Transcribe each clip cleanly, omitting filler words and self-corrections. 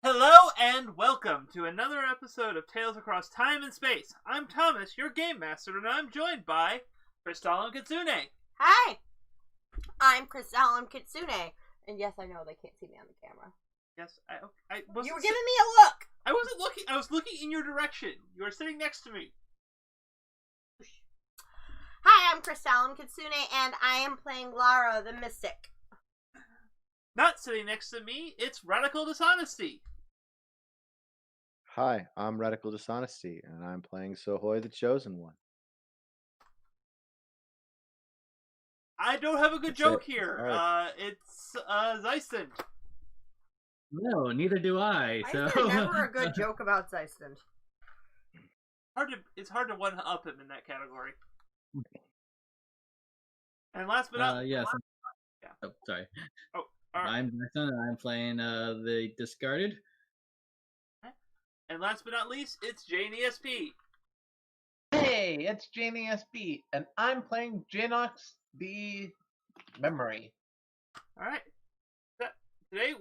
Hello and welcome to another episode of Tales Across Time and Space. I'm Thomas, your game master, and I'm joined by Crystal and Kitsune. Hi, I'm Crystal Kitsune, and yes, I know they can't see me on the camera. Yes, I wasn't. You were giving me a look. I wasn't looking. I was looking in your direction. You were sitting next to me. Hi, I'm Crystal Kitsune, and I am playing Lara the Mystic. Not sitting next to me, it's Radical Dishonesty. Hi, I'm Radical Dishonesty, and I'm playing Sohoy the Chosen One. I don't have a good joke here. Right. It's Zeiston. No, neither do I. So There's never a good joke about Zeiston. It's hard to one up him in that category. And last but not yes. Yeah. Oh, sorry. Oh, all right. I'm Jackson, and I'm playing the Discarded. And last but not least, it's Jane ESP. Hey, it's Janie SB, and I'm playing Janox the Memory. All right. Today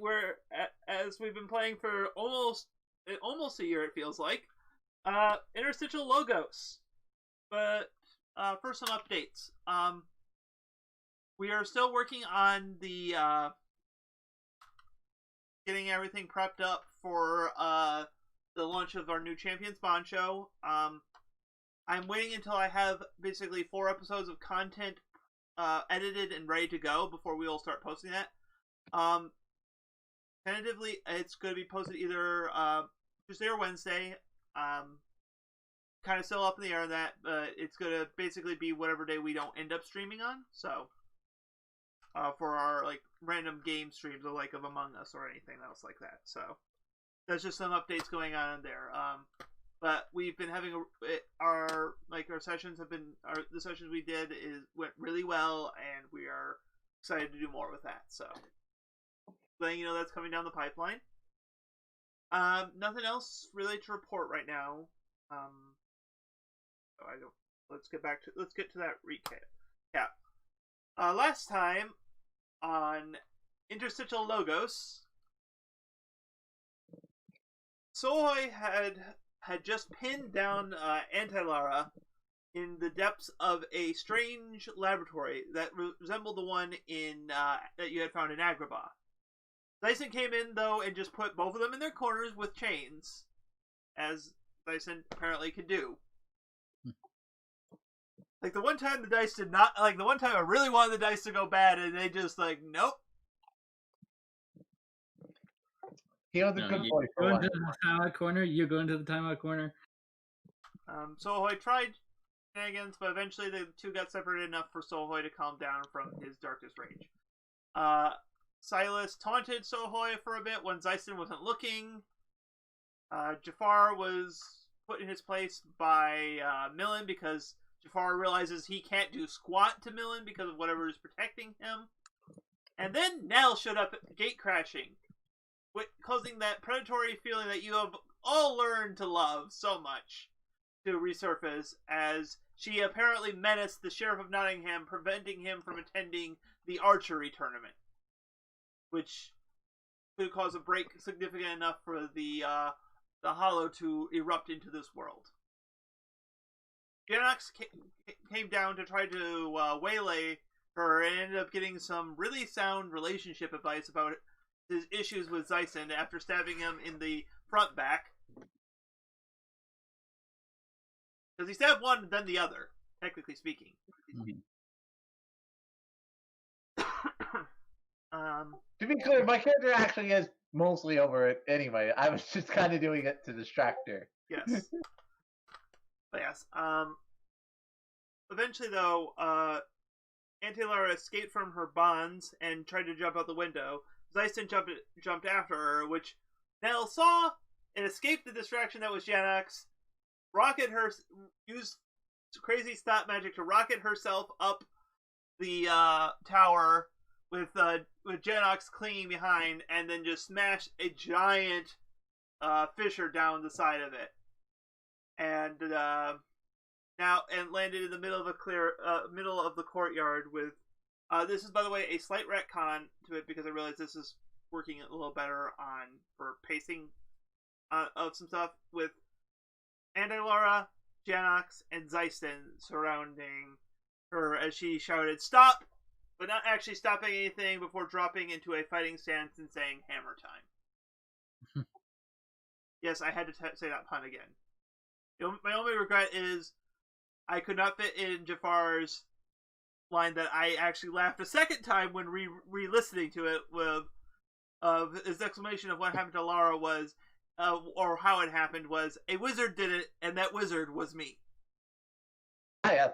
as we've been playing for almost a year, it feels like, Interstitial Logos. But first, some updates. We are still working on the getting everything prepped up for the launch of our new Champions Bond show. I'm waiting until I have basically 4 episodes of content edited and ready to go before we will start posting that. Tentatively, it's going to be posted either Tuesday or Wednesday. Kind of still up in the air on that, but it's going to basically be whatever day we don't end up streaming on. So, for our like random game streams of like of Among Us or anything else like that. So, there's just some updates going on there. But we've been having our sessions have been the sessions we did went really well, and we are excited to do more with that. So, letting you know that's coming down the pipeline. Nothing else really to report right now. Let's get to that recap. Yeah. Last time on Interstitial Logos, Sohoy had just pinned down Anti-Lara in the depths of a strange laboratory that resembled the one that you had found in Agrabah. Dyson came in, though, and just put both of them in their corners with chains, as Dyson apparently could do. Like, the one time the dice did not... Like, the one time I really wanted the dice to go bad, and they just, like, nope. He was a good boy for Going one. to the timeout corner. You go into the timeout corner. Sohoy tried shenanigans, but eventually the two got separated enough for Sohoy to calm down from his darkest rage. Silas taunted Sohoy for a bit when Zeiston wasn't looking. Jafar was put in his place by Millen because Jafar realizes he can't do squat to Millen because of whatever is protecting him. And then Nell showed up gate crashing, causing that predatory feeling that you have all learned to love so much to resurface, as she apparently menaced the Sheriff of Nottingham, preventing him from attending the archery tournament, which could cause a break significant enough for the Hollow to erupt into this world. Janox came down to try to waylay her and ended up getting some really sound relationship advice about his issues with Zeisson after stabbing him in the front back. Because he stabbed one and then the other, technically speaking. To be clear, my character actually is mostly over it anyway. I was just kind of doing it to distract her. Yes. But yes. Eventually, though, Anti-Lara escaped from her bonds and tried to jump out the window. Zeiston jumped after her, which Nell saw and escaped the distraction that was Janox. Used crazy stop magic to rocket herself up the tower with Janox clinging behind, and then just smashed a giant fissure down the side of it, and landed in the middle of middle of the courtyard with. This is, by the way, a slight retcon to it because I realize this is working a little better for pacing of some stuff with Andalara, Janox, and Zeiston surrounding her as she shouted, "Stop!" but not actually stopping anything before dropping into a fighting stance and saying, "Hammer time." Yes, I had to say that pun again. My only regret is I could not fit in Jafar's line that I actually laughed a second time when re-listening to it with his exclamation of what happened to Lara was, or how it happened was, a wizard did it, and that wizard was me. Ah, yeah.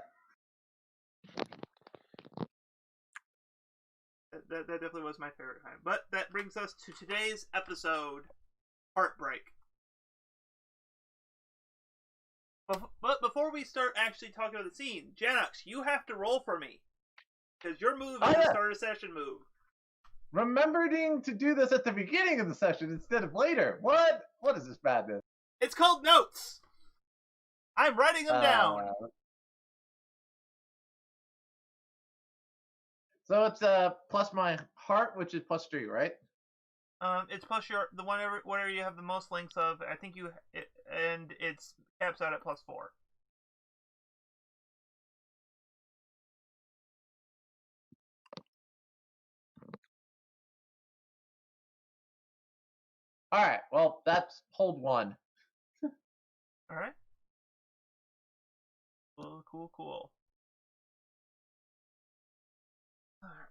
That definitely was my favorite time. But that brings us to today's episode, Heartbreak. But before we start actually talking about the scene, Janox, you have to roll for me. Because your move is the start of session move. Remembering to do this at the beginning of the session instead of later. What? What is this madness? It's called notes. I'm writing them down. So it's plus my heart, which is +3, right? It's plus the whatever you have the most links of. I think and it's caps out at +4. All right. Well, that's hold 1. All right. Cool. All right.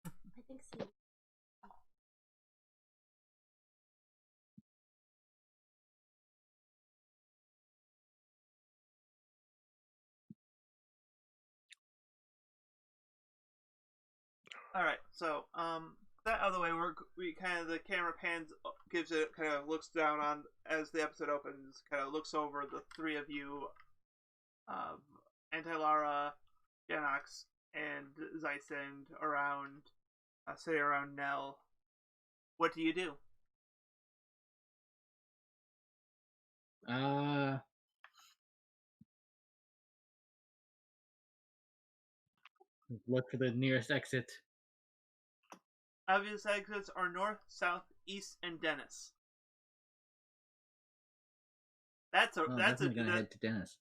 I think so. All right. So that out of the way, we kind of the camera pans, gives it, kind of looks down on as the episode opens, kind of looks over the three of you, Antilara, Janox, and Zeisend around, sitting around Nell. What do you do? Look for the nearest exit. Obvious exits are north, south, east, and Dennis. That's Well, that's definitely gonna head to Dennis.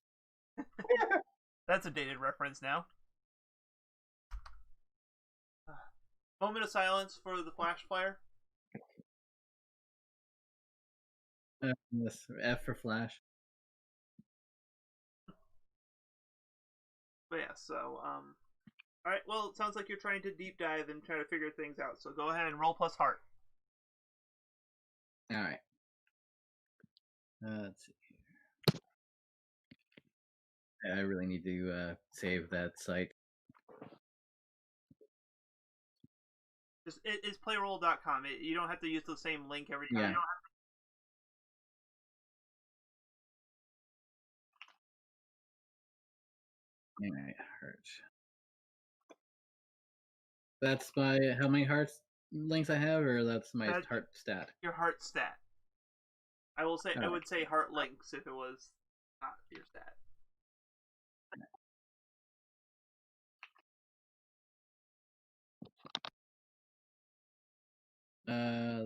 That's a dated reference now. Moment of silence for the Flash player. Yes, F for Flash. But yeah, so all right. Well, it sounds like you're trying to deep dive and try to figure things out. So go ahead and roll plus heart. All right. Let's see here. I really need to save that site. It's playroll.com. You don't have to use the same link every time. Yeah. All right, heart. That's my how many hearts links I have, or that's my heart stat. Your heart stat. I will say I would say heart links if it was not your stat.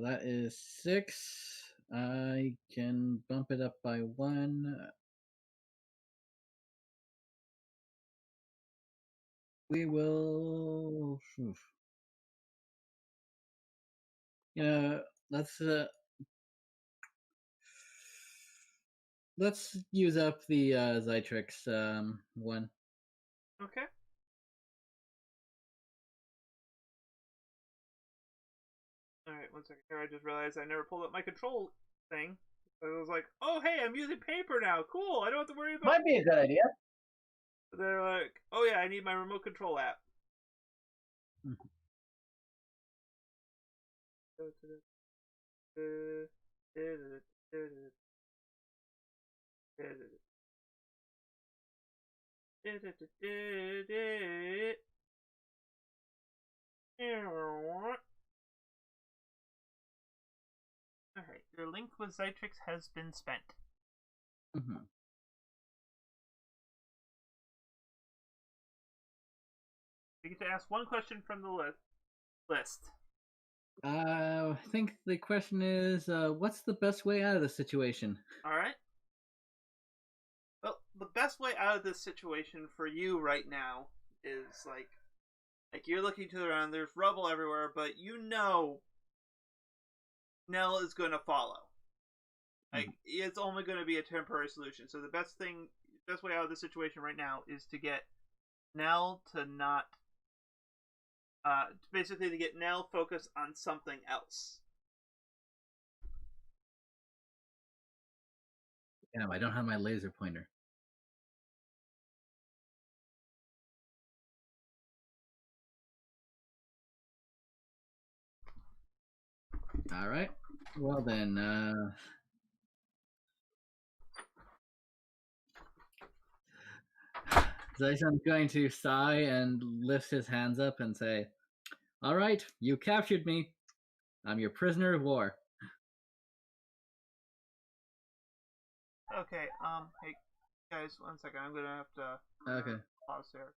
That is 6. I can bump it up by 1. We will. Let's use up the Zytrix 1. Okay. Alright, 1 second here. I just realized I never pulled up my control thing. So I was like, oh, hey, I'm using paper now. Cool. I don't have to worry about Might be a good idea. They're like, oh, yeah, I need my remote control app. Alright, your link with Zytrix has been spent. Mm-hmm. You get to ask one question from the list. list. I think the question is, what's the best way out of the situation? All right. Well, the best way out of this situation for you right now is like you're looking to the ground. There's rubble everywhere, but you know Nell is going to follow. Like it's only going to be a temporary solution. So the best way out of the situation right now is to get Nell to not, basically to get Nell focused on something else. Damn, I don't have my laser pointer. All right. Well then, Zyson's going to sigh and lift his hands up and say, "All right, you captured me. I'm your prisoner of war." Okay. Hey, guys, 1 second. I'm gonna have to Okay. pause there.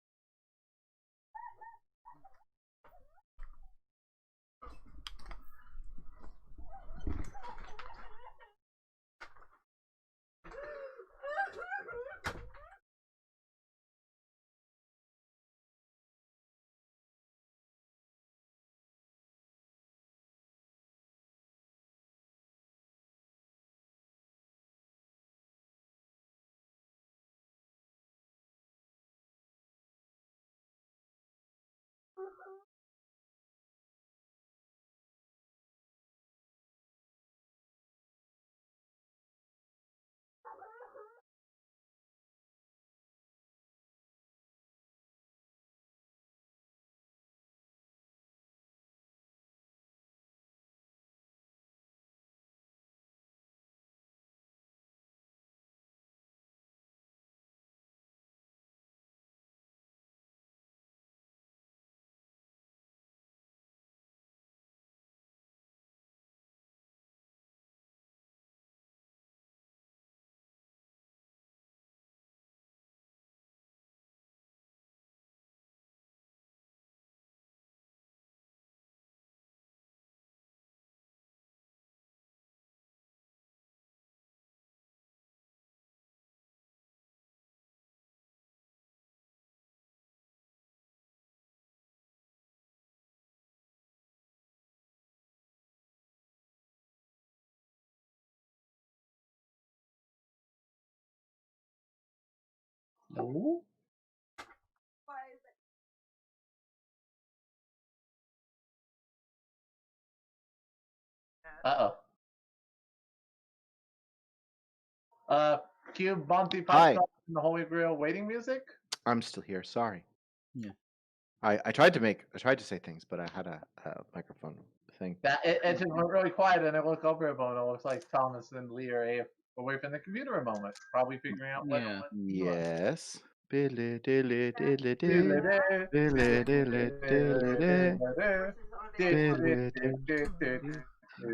No. Uh-oh. Cue Monty Hi. Python and the Holy Grail waiting music? I'm still here. Sorry. Yeah. I tried to say things, but I had a microphone thing. It just went really quiet, and I look over at Bono. It looks like Thomas and Lee are away from the computer a moment, probably figuring out what. Yeah. Yes. Billy dilly dilly dilly. Billy dilly dilly dilly.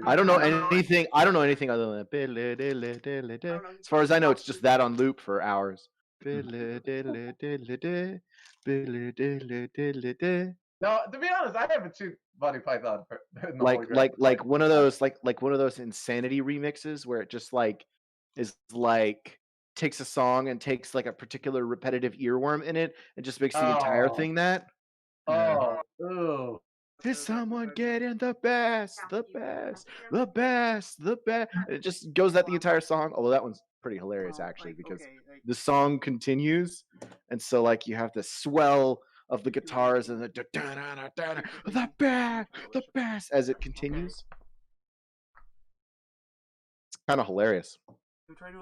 I don't know anything. I don't know anything other than billy dilly dilly dilly. As far as I know, it's just that on loop for hours. Billy dilly dilly dilly. Billy dilly dilly dilly. No, to be honest, I haven't seen Monty Python in the Holy Grail. Like one of those like one of those insanity remixes where it just like is like takes a song and takes like a particular repetitive earworm in it and just makes the entire thing that. Oh, ooh. Did someone get in the best, the best, the best, the best? It just goes that the entire song. Although that one's pretty hilarious actually because the song continues, and so like you have the swell of the guitars and the best as it continues. It's kind of hilarious. You try to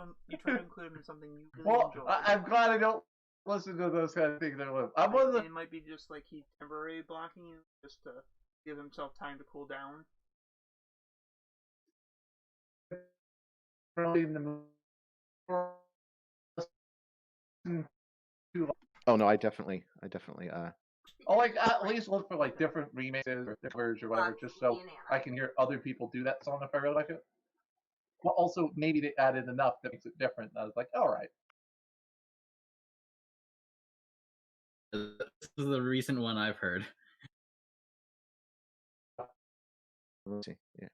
include him in something you really Well, enjoy. I'm glad I don't listen to those kind of things. I'm one of the. It might be just like he's temporarily blocking you just to give himself time to cool down. Oh no, I definitely I'll like at least look for like different remixes or covers or whatever, just so I can hear other people do that song if I really like it. But also maybe they added enough that makes it different. And I was like, all right. This is the recent one I've heard. Let's see. Yeah.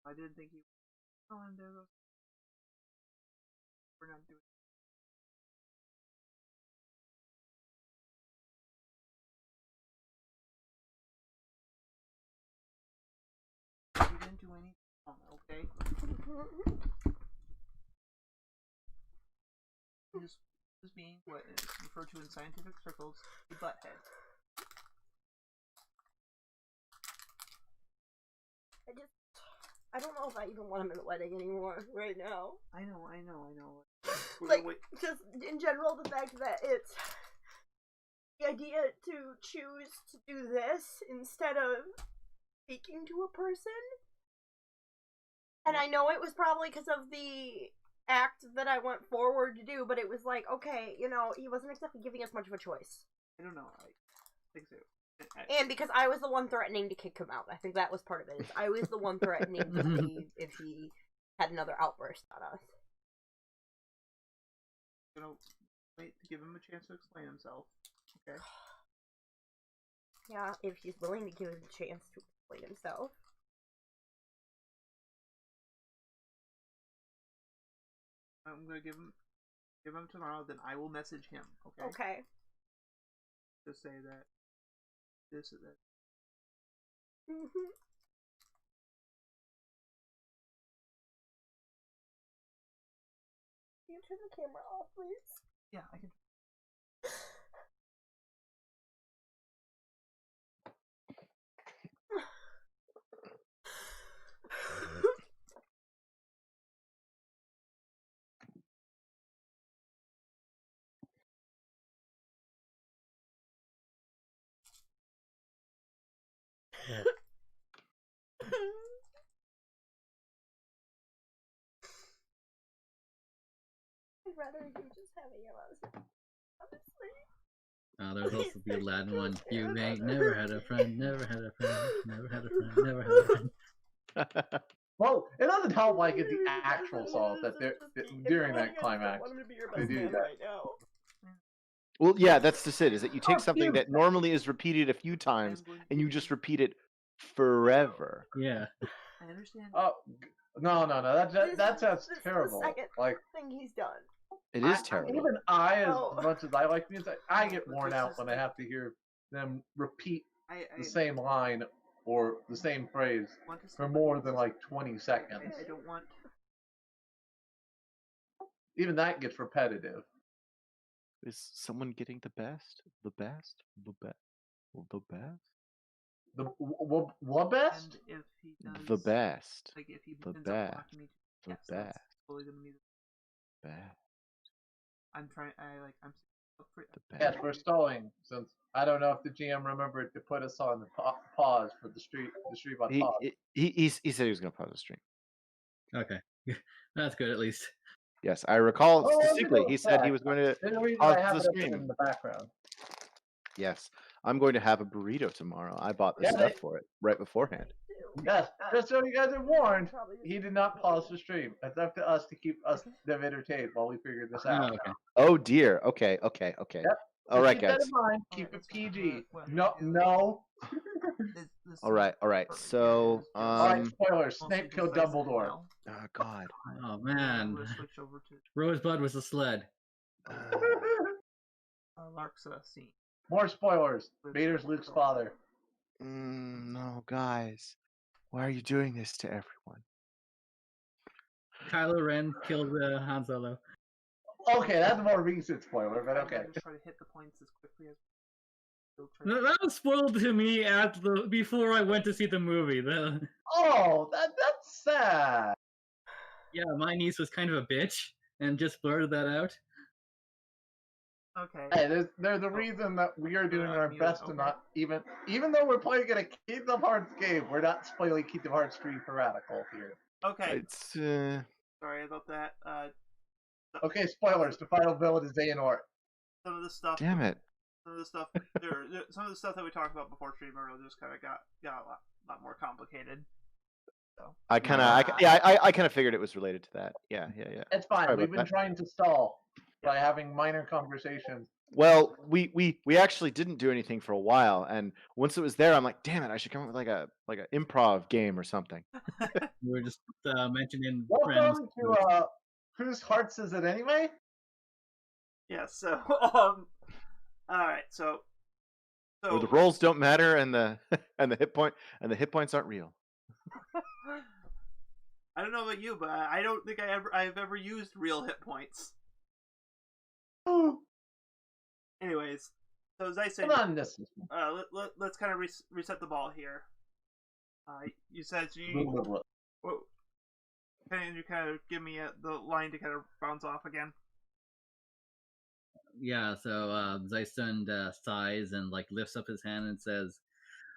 I didn't think you. Oh, and there goes. We're not doing. You didn't do anything wrong, okay? This is being what is referred to in scientific circles a butthead. I don't know if I even want him in the wedding anymore right now. I know. Like, just in general, the fact that it's the idea to choose to do this instead of speaking to a person. And I know it was probably because of the act that I went forward to do, but it was like, okay, you know, he wasn't exactly giving us much of a choice. I don't know. I think so. And because I was the one threatening to kick him out. I think that was part of it. I was the one threatening to leave if he had another outburst on us. I'm gonna wait to give him a chance to explain himself. Okay. Yeah, if he's willing to give him a chance to explain himself. I'm gonna give him tomorrow. Then I will message him. Okay. Okay. Just say that. This is it. Mm-hmm. Can you turn the camera off, please? Yeah, I can. I'd rather you just having him honestly. There's also the Aladdin one. You ain't never had a friend, never had a friend, never had a friend, never had a friend. Well, it doesn't help like it's the actual song that they're during that climax. They do that. Right now. Well, yeah, that's just it. Is that you take something that normally is repeated a few times and you just repeat it forever. Yeah. I understand. Oh no! That sounds terrible. The second like thing he's done. It is terrible. Even as much as I like music, I get worn out when I have to hear them repeat the same line or the same phrase for more than like 20 seconds. I don't want. Even that gets repetitive. Is someone getting the best? The best? The best? The best? The best? And if he does, The best. Like if he The ends up best. blocking me, The yes, that's best. totally gonna be the Best. I'm trying. I'm. The Yes, best. we're stalling since I don't know if the GM remembered to put us on the pause for the stream on pause. He said he was going to pause the stream. Okay. That's good at least. Yes, I recall Oh, distinctly. He said he was going to pause the stream. In the background. Yes, I'm going to have a burrito tomorrow. I bought the stuff for it right beforehand. Yes, just so you guys are warned, he did not pause the stream. It's up to us to keep them entertained while we figure this out. Oh, okay. Oh dear. Okay. Yep. All right, keep that guys. in mind. Keep it PG. No. All right. So, All right, spoilers. Snape killed Dumbledore. Oh God. Oh man. Switch over to Rosebud was a sled. Lark's scene. More spoilers. Vader's Luke's father. No, guys. Why are you doing this to everyone? Kylo Ren killed Han Solo. Okay, that's a more recent spoiler, but okay. Just try to hit the points as quickly as. That was spoiled to me before I went to see the movie. Oh, that's sad. Yeah, my niece was kind of a bitch and just blurted that out. Okay. Hey, there's a reason that we are doing our best to not even though we're playing in a Kingdom Hearts game, we're not spoiling Kingdom Hearts 3 for Radical here. Okay. It's Sorry about that. Okay, spoilers. The final villain is Xehanort. Some of the stuff. damn it. Some of the stuff. Some of the stuff that we talked about before stream earlier just kind of got a lot more complicated. So. I kind of figured it was related to that. Yeah. It's fine. Sorry We've about been that. trying to stall. by having minor conversations. Well, we actually didn't do anything for a while, and once it was there, I'm like, damn it, I should come up with like an improv game or something. We were just mentioning friends. Welcome to Whose Hearts Is It Anyway? Yeah. So all right. So Where the rolls don't matter and the and the hit points aren't real. I don't know about you, but I don't think I've ever used real hit points. Anyways, so as I said, let's kind of reset the ball here. You said can you kind of give me the line to kind of bounce off again? Yeah, so Zeistund sighs and like lifts up his hand and says,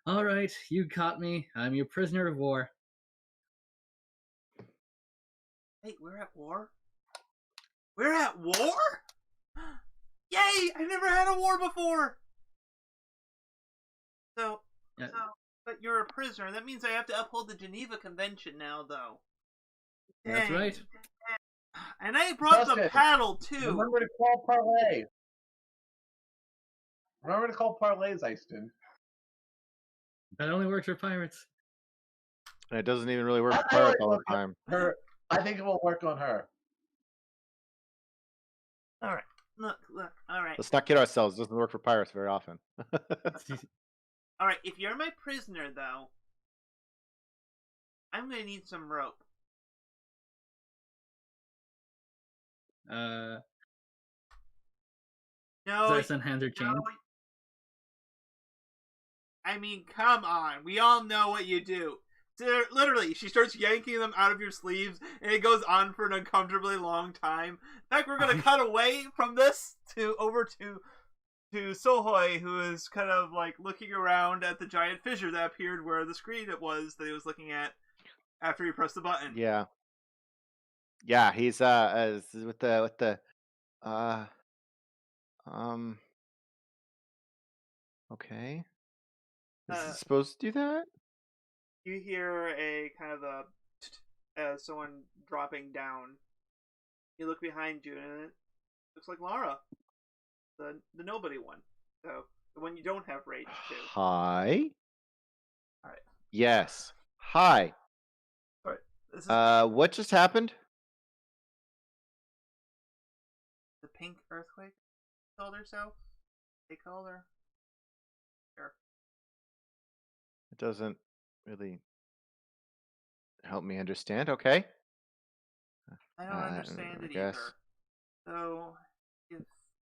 "All right, you caught me. I'm your prisoner of war." Hey, we're at war? We're at war? Yay! I've never had a war before! So, but you're a prisoner. That means I have to uphold the Geneva Convention now, though. That's right. And I brought the paddle, too. Remember to call parlay. Remember to call parlays, Zeistund. That only works for pirates. And it doesn't even really work for pirates all the time. I think it will work on her. All right. Look, all right. Let's not kid ourselves. It doesn't work for pirates very often. All right, if you're my prisoner, though, I'm going to need some rope. No. Zeistund hands her chain. I mean, come on. We all know what you do. So, literally, she starts yanking them out of your sleeves, and it goes on for an uncomfortably long time. In fact, we're going to cut away from this over to Sohoi, who is kind of like looking around at the giant fissure that appeared where the screen it was that he was looking at after he pressed the button. Yeah, he's with the okay. Is it supposed to do that? You hear a kind of someone dropping down. You look behind you, and it looks like Lara, the nobody one. So the one you don't have rage to. Hi. All right. Yes. Hi. All right. What just happened? The pink earthquake called herself. They called her. Sure. It doesn't really help me understand. Okay. I don't understand it guess. either. So,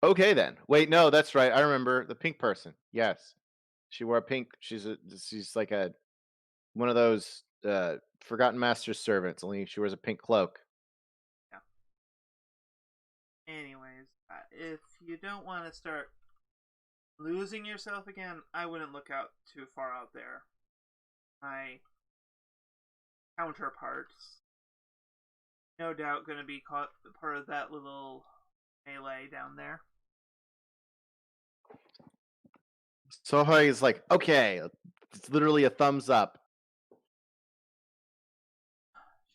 okay then. Wait, no, that's right. I remember the pink person. Yes, she wore pink. She's like one of those forgotten master's servants. Only she wears a pink cloak. Yeah. Anyways, if you don't want to start losing yourself again, I wouldn't look out too far out there. My counterparts, no doubt, going to be caught part of that little melee down there. Sohoi is like, okay, it's literally a thumbs up.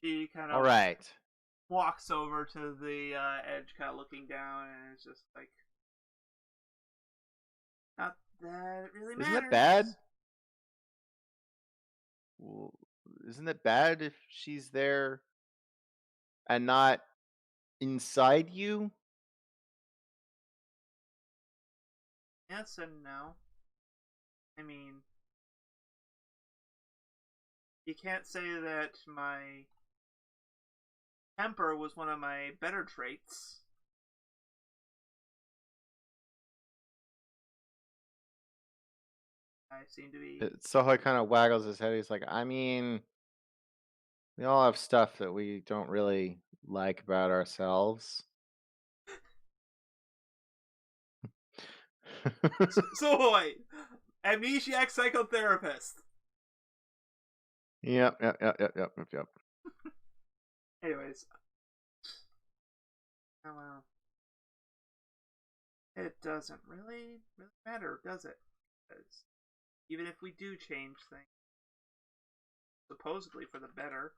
She kind of all right walks over to the edge, kind of looking down, and it's just like, not that it really matters. Isn't that bad? Well, isn't it bad if she's there and not inside you? Yes and no. I mean, you can't say that my temper was one of my better traits. I seem to be... Sohoi kind of waggles his head. He's like, I mean, we all have stuff that we don't really like about ourselves. Sohoi, amnesiac psychotherapist. Yep. Anyways. Oh, well. It doesn't really matter, does it? Because even if we do change things, supposedly for the better,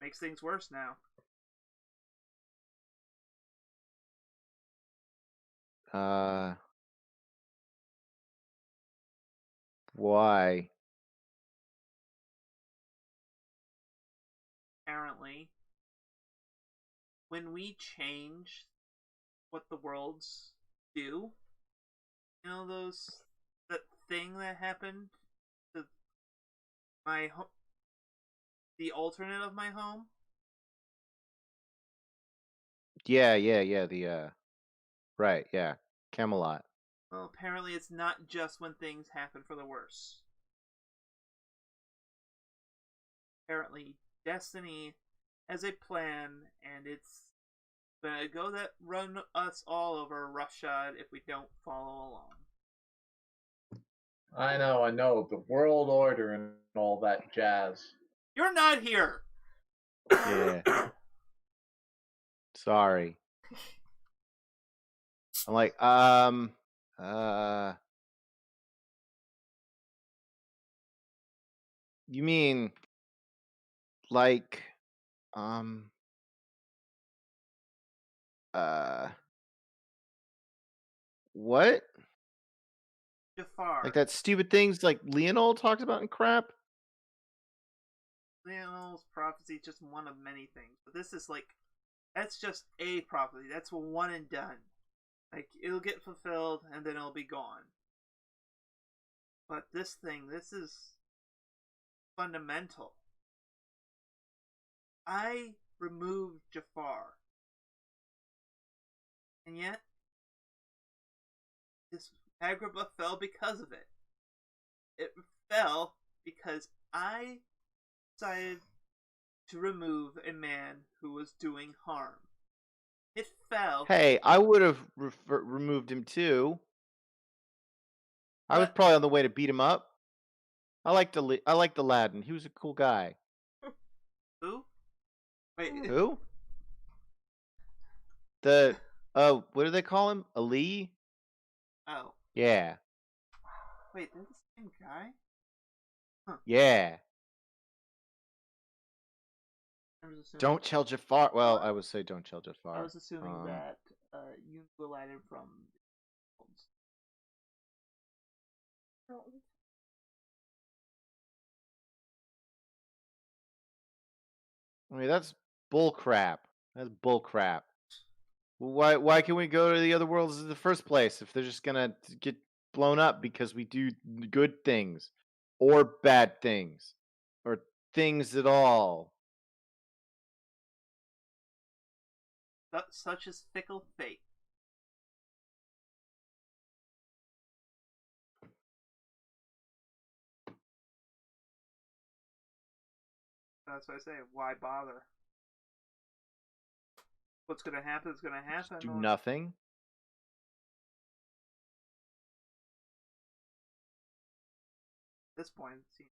makes things worse now. Why? Apparently, when we change what the worlds do, you know that thing that happened to my the alternate of my home. Yeah. The right. Yeah, Camelot. Well, apparently it's not just when things happen for the worse. Apparently, Destiny has a plan, and it's gonna go that run us all over roughshod if we don't follow along. I know. The world order and all that jazz. You're not here! Yeah. Sorry. I'm like, you mean like, um, what? Jafar. Like that stupid things like Leonol talks about in crap? Leonel's prophecy is just one of many things, but this is like, that's just a prophecy. That's one and done. Like, it'll get fulfilled and then it'll be gone. But this is fundamental. I removed Jafar. And yet, this Agrabah fell because of it. It fell because I decided to remove a man who was doing harm. It fell. Hey, I would have removed him too. I was probably on the way to beat him up. I liked the Aladdin. He was a cool guy. Who? Wait. Who? What do they call him? Ali? Oh. Yeah. Wait, they're the same guy? Huh. Yeah. Don't tell Jafar. Well, I would say don't tell Jafar. I was assuming that you knew Aladdin from. I mean, that's bull crap. That's bull crap. Why can we go to the other worlds in the first place if they're just gonna get blown up because we do good things or bad things or things at all? Such is fickle fate. That's why I say, why bother? What's gonna happen is gonna happen. Just do nothing. At this point, it seems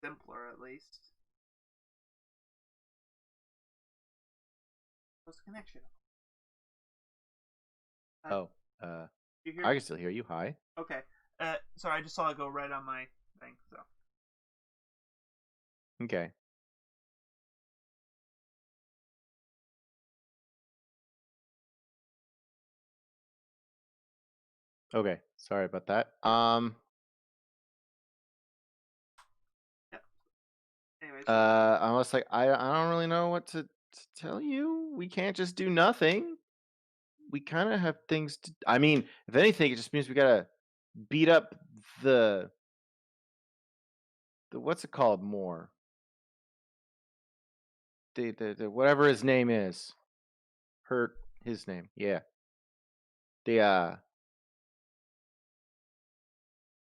simpler, at least. What's the connection? I can still hear you. Hi. Okay. Sorry, I just saw it go right on my thing. So. Okay. Okay. Sorry about that. Yeah. Anyways. I was like, I don't really know what to tell you. We can't just do nothing. We kind of have things to. I mean, if anything, it just means we gotta beat up the what's it called more. The whatever his name is. Hurt his name. Yeah.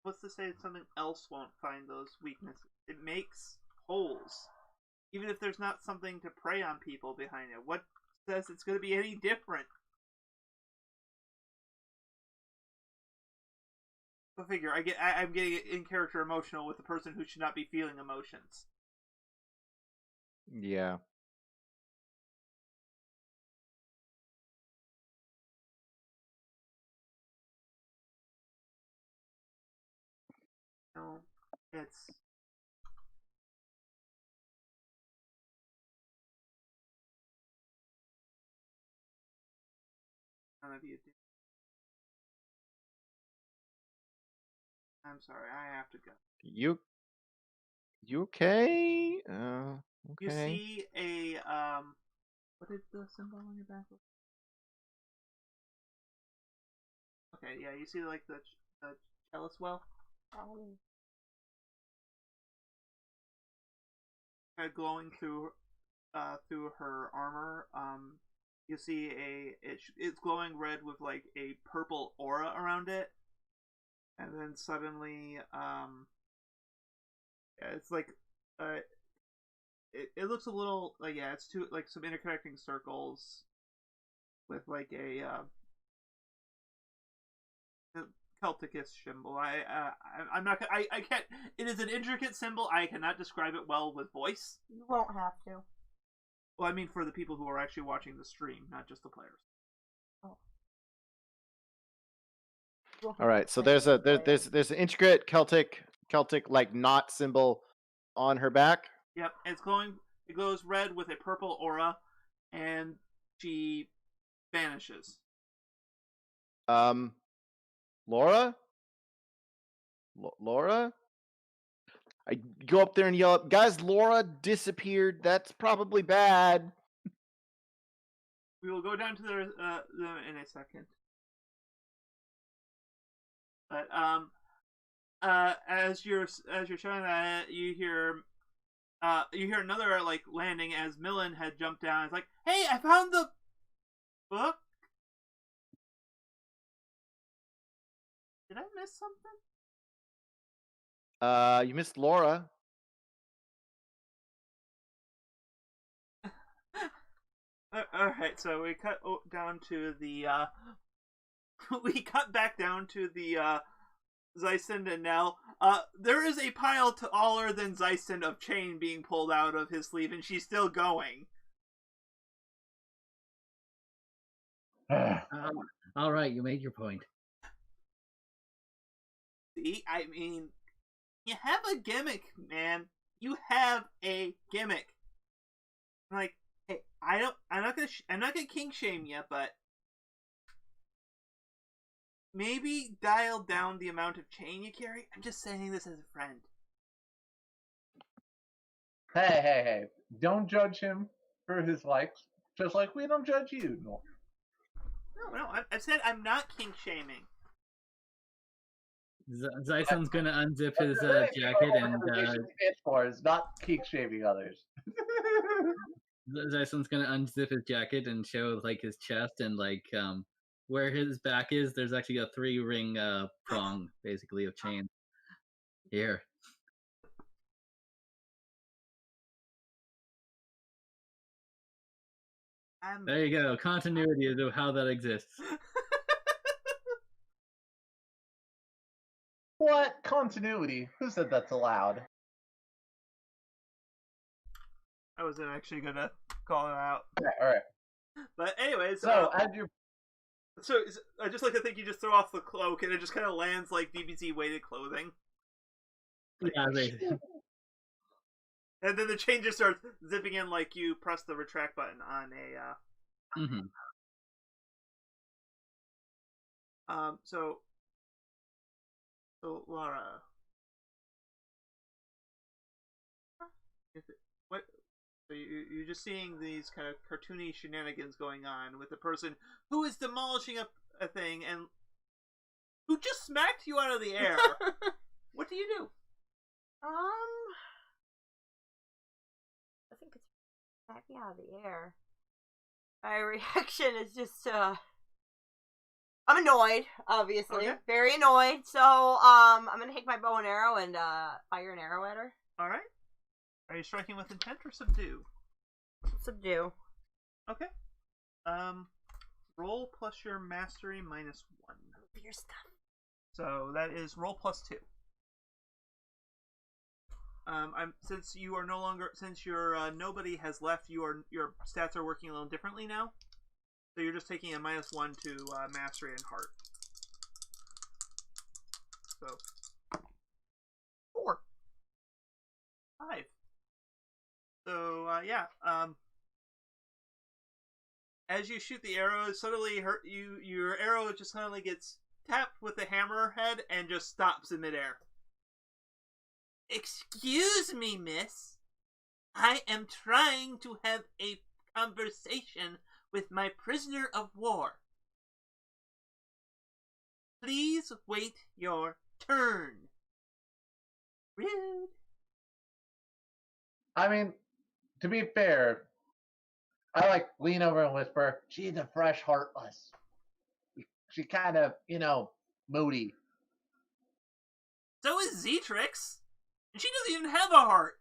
What's to say that something else won't find those weaknesses? It makes holes. Even if there's not something to prey on people behind it. What says it's going to be any different? Go figure. I'm getting in character emotional with a person who should not be feeling emotions. Yeah. No, it's. none of you do. I'm sorry, I have to go. You okay? Okay. You see a what did the symbol on your back look? Okay, yeah, you see like the chalice well, kind of glowing through her armor. You see it's glowing red with like a purple aura around it, and then suddenly yeah, it's like it looks a little like, yeah, it's two like some interconnecting circles with like a Celtic-ish symbol. I'm not. I can't. It is an intricate symbol. I cannot describe it well with voice. You won't have to. Well, I mean for the people who are actually watching the stream, not just the players. Oh. All right. So there's an intricate Celtic like knot symbol on her back. Yep, it's glowing. It glows red with a purple aura, and she vanishes. Laura? Laura? I go up there and yell up, guys, Laura disappeared. That's probably bad. We will go down to the in a second. But as you're showing that, you hear another like landing as Millen had jumped down. It's like, hey, I found the book. Did I miss something? You missed Laura. All right, so we cut down to the we cut back down to the Zeisend and Nell. There is a pile taller than Zeisend of chain being pulled out of his sleeve, and she's still going. All right, you made your point. See, I mean, you have a gimmick, man. You have a gimmick. Like, hey, I'm not gonna kink shame you, but maybe dial down the amount of chain you carry. I'm just saying this as a friend. Hey! Don't judge him for his likes, just like we don't judge you. No, I said I'm not kink shaming. Zyson's gonna unzip his jacket and is not kink shaming others. Zyson's gonna unzip his jacket and show like his chest and like where his back is. There's actually a 3-ring prong, basically, of chain. Here. There you go. Continuity of how that exists. What continuity? Who said that's allowed? I wasn't actually gonna call it out. Okay, all right. But anyways, so as you so I just like to think you just throw off the cloak and it just kind of lands like DBZ weighted clothing. Yeah, basically. And then the chain just starts zipping in like you press the retract button on a. So Laura, what? So you're just seeing these kind of cartoony shenanigans going on with the person who is demolishing a thing and who just smacked you out of the air. What do you do? I think it's smacked me out of the air. My reaction is just I'm annoyed, obviously. Okay. Very annoyed. So I'm gonna take my bow and arrow and fire an arrow at her. Alright. Are you striking with intent or subdue? Subdue. Okay. Roll plus your mastery minus 1. Your stuff. So that is roll plus 2. Since you are no longer, since your nobody has left, your stats are working a little differently now. So you're just taking a minus 1 to mastery and heart. So 4, 5. So yeah. as you shoot the arrow, suddenly your arrow just suddenly gets tapped with the hammerhead and just stops in midair. Excuse me, miss. I am trying to have a conversation with my prisoner of war. Please wait your turn. Rude. I mean, to be fair, I like lean over and whisper, she's a fresh heartless. She kind of, moody. So is Zetrix. And she doesn't even have a heart.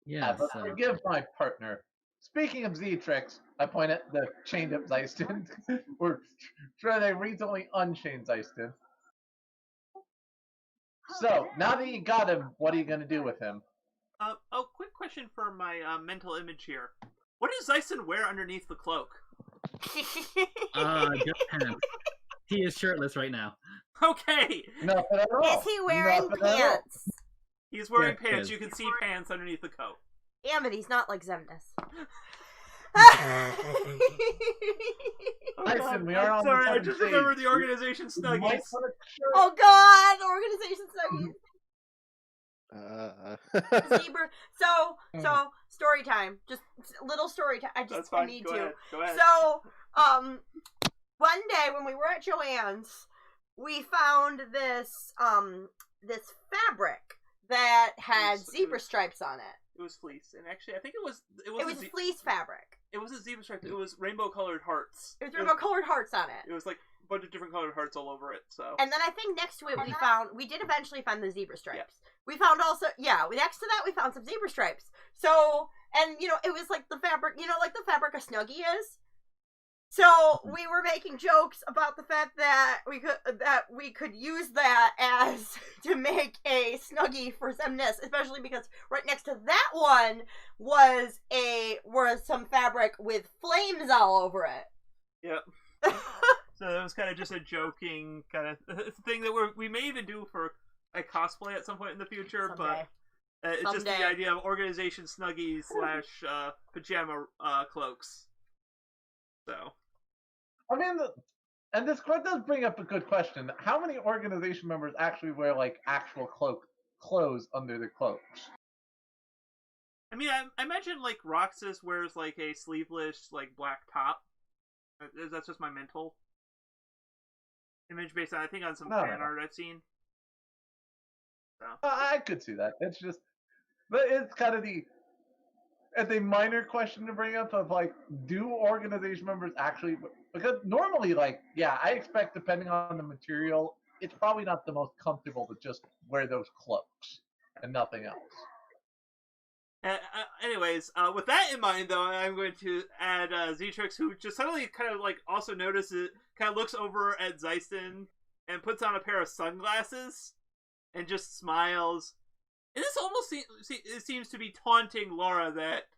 Yeah, but forgive my partner. Speaking of Zetrix, I point at the chained up Zeiston. Or should I recently unchained Zeiston? So, now that you got him, what are you going to do with him? Quick question for my mental image here. What does Zeiston wear underneath the cloak? Just pants. He is shirtless right now. Okay. Nothing at all. Is he wearing pants? He's wearing pants. You can see pants underneath the coat. Damn it, he's not like Xemnas. Listen, we are on sorry, the I just remembered the organization Snuggies. Oh god, organization Snuggies. Zebra. So story time. Just little story time. I need to. Go ahead. So, one day when we were at Joanne's, we found this fabric that had zebra stripes on it. It was fleece, and actually, I think it was fleece fabric. It wasn't zebra stripes. It was rainbow-colored hearts. It was rainbow-colored hearts on it. It was like a bunch of different colored hearts all over it. So. And then I think next to it we did eventually find the zebra stripes. Yeah. We found also next to that we found some zebra stripes. So and it was like the fabric, like the fabric a Snuggie is. So we were making jokes about the fact that we could use that as to make a Snuggie for Xemnas, especially because right next to that one was some fabric with flames all over it. Yep. So that was kind of just a joking kind of thing that we may even do for a cosplay at some point in the future. Someday. But it's just the idea of organization Snuggies / pajama cloaks. So. I mean, and this does bring up a good question. How many organization members actually wear, actual clothes under their cloaks? I mean, I imagine, Roxas wears, a sleeveless, black top. That's just my mental image based on, I think, on some fan art I've seen. So. I could see that. It's just, but it's kind of the minor question to bring up of, do organization members actually... Because normally, I expect, depending on the material, it's probably not the most comfortable to just wear those cloaks and nothing else. Anyways, with that in mind, though, I'm going to add Zetrix, who just suddenly kind of, also notices, kind of looks over at Zeiston and puts on a pair of sunglasses and just smiles. And this almost seems to be taunting Laura that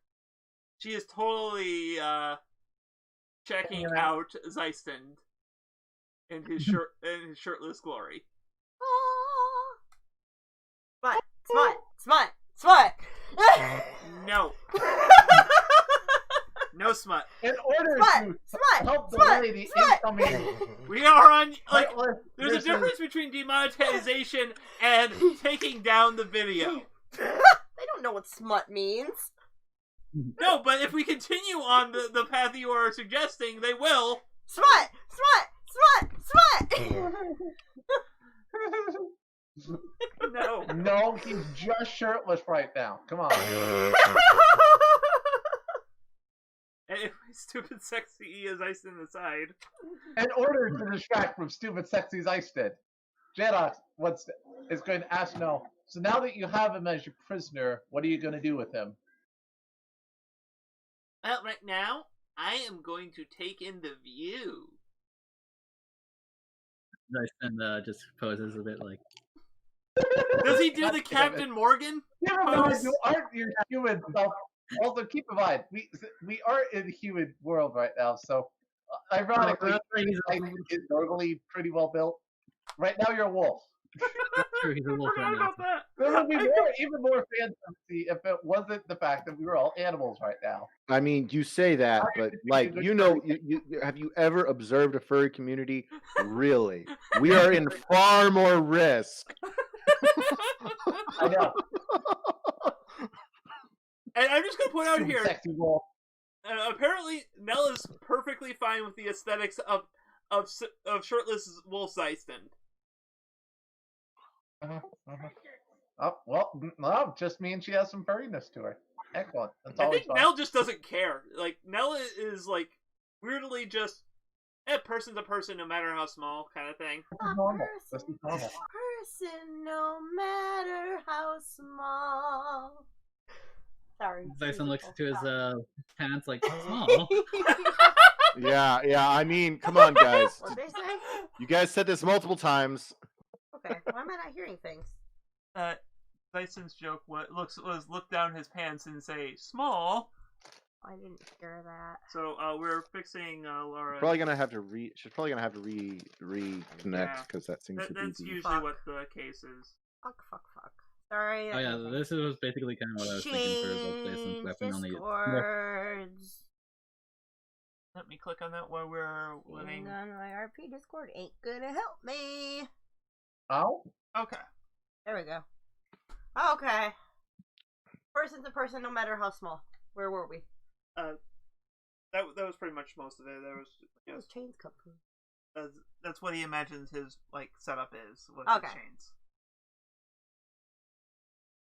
she is totally... checking out Zeiston in his shirtless glory. Smut. No. No smut. In order to help the lady incoming, we are on there's a difference between demonetization and taking down the video. They don't know what smut means. No, but if we continue on the path you are suggesting, they will. Smut! No, he's just shirtless right now. Come on. Anyway, stupid sexy as Zeiston aside. In order to distract from stupid sexy Zeiston, Jadox is going to ask now, so now that you have him as your prisoner, what are you going to do with him? Well, right now, I am going to take in the view. Zeiston just poses a bit like... Does he do the Captain Morgan? You aren't your human self. Also, keep in mind, we are in the human world right now, so ironically, he's normally pretty well built. Right now, you're a wolf. That's true, he's a wolf right now. About that. There would be even more fantasy if it wasn't the fact that we were all animals right now. I mean, you say that, but like, have you ever observed a furry community? Really, we are in far more risk. I know. And I'm just gonna point out here. Sexy wolf. Apparently, Nell is perfectly fine with the aesthetics of shirtless Wolf Zeiston. Oh, well, just means she has some furriness to her. Excellent. That's I always think fun. Nell just doesn't care. Like, Nell is like weirdly just person's a person no matter how small kind of thing. This is normal. This is normal. Person no matter how small. Sorry. Dyson looks to his pants like small. Yeah. I mean, come on, guys. What'd they say? You guys said this multiple times. Okay, why am I not hearing things? Dyson's joke was look down his pants and say small. I didn't hear that. So we're fixing Laura. Probably gonna have to She's probably gonna have to reconnect because that seems to be. That's usually what the case is. Fuck. Sorry. Oh yeah, this was basically kind of what I was thinking for both Dyson's weapon only. Discords. Let me click on that while we're living. On my RP Discord ain't gonna help me. Oh? Okay. There we go. Okay. Person's a person no matter how small. Where were we? That was pretty much most of it. There was Where those chains come from? that's what he imagines his like setup is with Okay. the chains.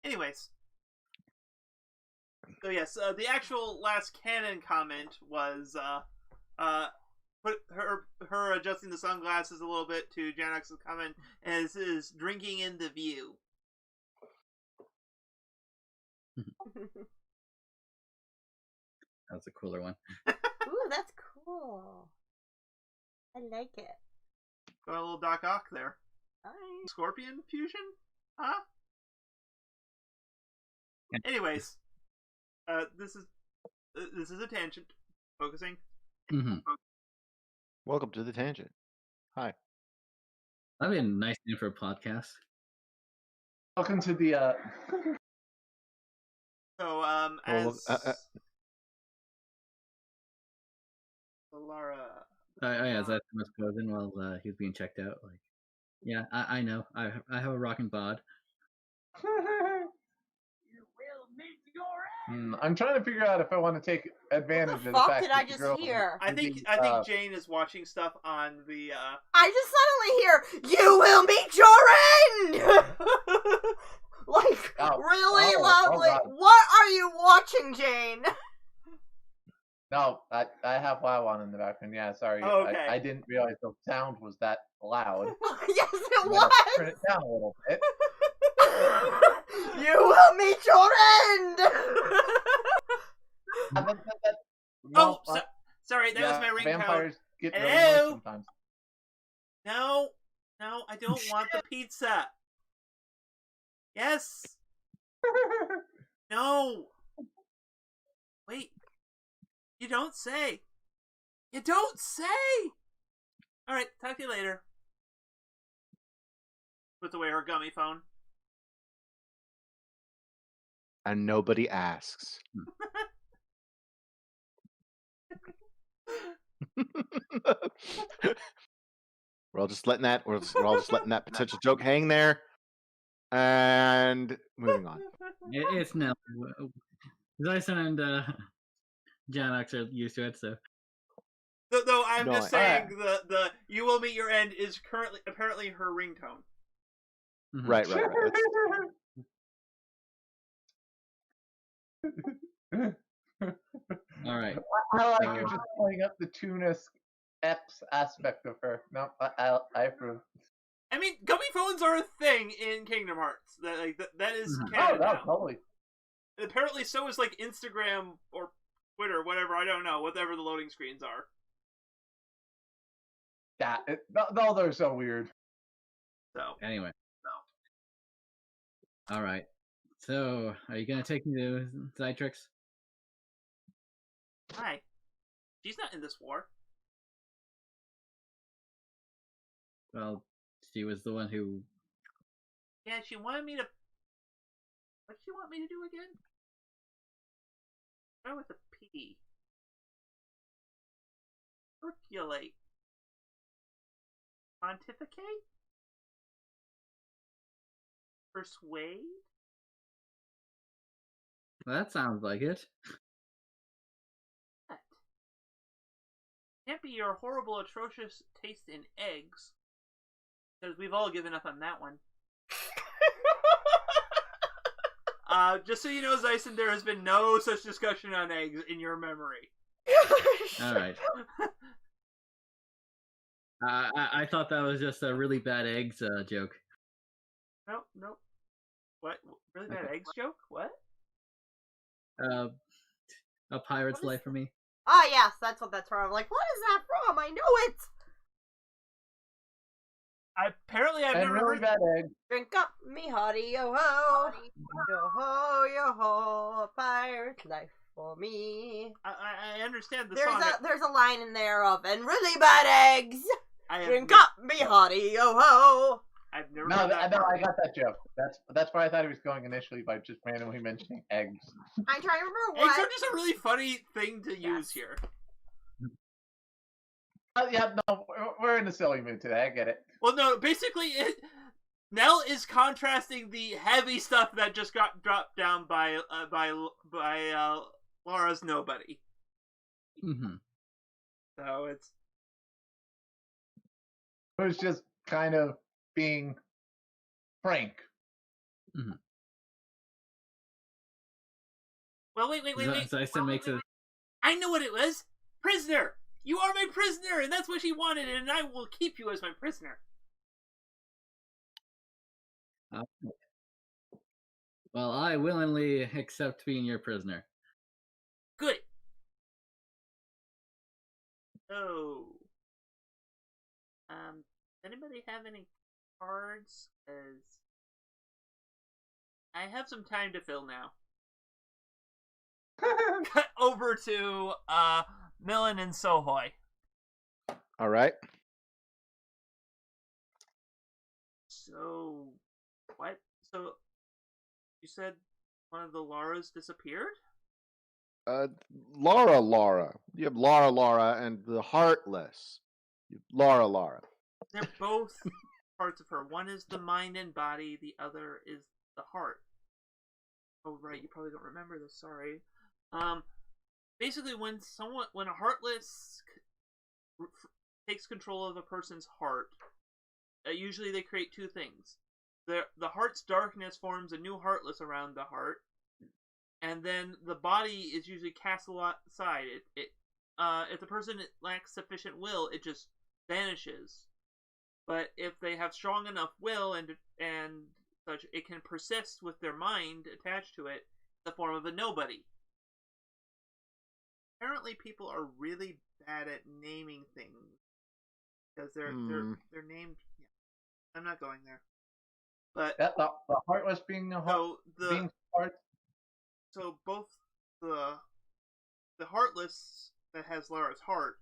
Anyways, so yes, the actual last canon comment was put her adjusting the sunglasses a little bit to Janox's comment as is drinking in the view. That's a cooler one. Ooh, that's cool. I like it. Got a little Doc Ock there. Hi. Scorpion fusion? Huh? Anyways, this is a tangent. Focusing. Mm-hmm. Welcome to the tangent. Hi. That'd be a nice name for a podcast. Welcome to the So Laura. Oh yeah, as I was posing while he was being checked out. Like, yeah, I know. I have a rockin' bod. I'm trying to figure out if I want to take advantage of the fuck fact did that I the just girl hear? I think Jane is watching stuff on the. I just suddenly hear, "You will meet your end." Like really loudly. God. What are you watching, Jane? No, I have WoW on in the background. Yeah, sorry. Oh, okay. I didn't realize the sound was that loud. Yes, it I'm was. gonna turn it down a little bit. You will meet your end. Sorry, that was my ringtone. Vampires get really Hello? noisy sometimes. No, I don't want the pizza. Yes. No. Wait. You don't say. You don't say. All right, talk to you later. Puts away her gummy phone. And nobody asks. We're all just letting that potential joke hang there, and moving on. It's now. Dyson and Janox are used to it, so. Though I'm just saying the "you will meet your end" is apparently her ringtone. Mm-hmm. Right. All right. I like you're just playing up the Tunis Epps aspect of her. No, I approve. I mean, gummy phones are a thing in Kingdom Hearts. That is Mhm. canon now. Totally. Apparently, so is like Instagram or Twitter, whatever. I don't know, whatever the loading screens are. Yeah, no, they're so weird. So Anyway. All right. So, are you gonna take me to Zytrix? hi, she's not in this war. Well, she was the one who. Yeah, she wanted me to What do you want me to do again? Start with a P. Percolate. Pontificate? Persuade? That sounds like it. What? Can't be your horrible, atrocious taste in eggs. Because we've all given up on that one. Just so you know, Zyson, there has been no such discussion on eggs in your memory. All right. I thought that was just a really bad eggs joke. Nope. What? Really bad eggs joke? What? A Pirate's Life for me. Ah, yes, that's what that's from. I'm like, what is that from? I know it! Apparently, I've never really heard bad egg. Drink up, me hearty, yo ho! Yo ho, a pirate's life for me. I understand the song. There's a line in there of, and really bad eggs! Drink up, me hearty, yo ho! I've never No, heard that. no, I got that joke. That's where I thought he was going initially by just randomly mentioning eggs. I'm trying to remember Eggs what. are just a really funny thing to use here. Yeah, no, we're in a silly mood today. I get it. Well, no, basically, Nell is contrasting the heavy stuff that just got dropped down by Laura's Nobody. Mm-hmm. So it was just kind of being frank. Mm-hmm. Well, wait. Zyson makes it. I know what it was. Prisoner. You are my prisoner, and that's what she wanted, and I will keep you as my prisoner. Well, I willingly accept being your prisoner. Good. Oh. Does anybody have any cards? Because I have some time to fill now. Cut over to Millen and Sohoy. All right. So, what? So, you said one of the Lauras disappeared? Laura. You have Laura, and the Heartless. Laura. They're both parts of her. One is the mind and body, the other is the heart. Oh, right, you probably don't remember this, sorry. Basically, when a Heartless takes control of a person's heart, usually they create two things. The heart's darkness forms a new Heartless around the heart, and then the body is usually cast aside. If the person lacks sufficient will, it just vanishes. But if they have strong enough will and such, it can persist with their mind attached to it in the form of a nobody. Apparently, people are really bad at naming things because they're named. Yeah, I'm not going there. But the Heartless being the heart. Being heart. So both the Heartless that has Laura's heart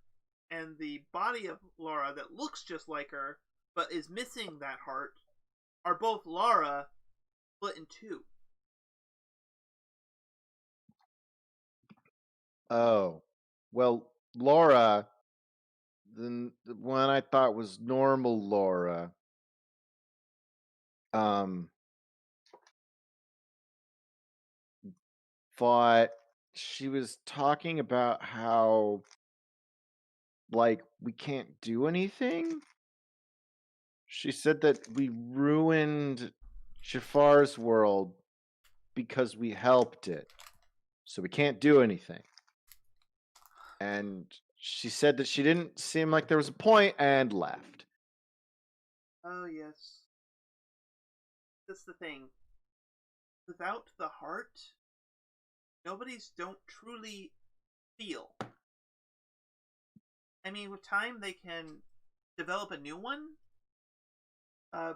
and the body of Laura that looks just like her but is missing that heart are both Laura split in two. Oh, well, Laura, the one I thought was normal Laura, thought she was talking about how, like, we can't do anything. She said that we ruined Jafar's world because we helped it, so we can't do anything. And she said that she didn't seem like there was a point and left. Oh, yes. That's the thing. Without the heart, nobodies don't truly feel. I mean, with time, they can develop a new one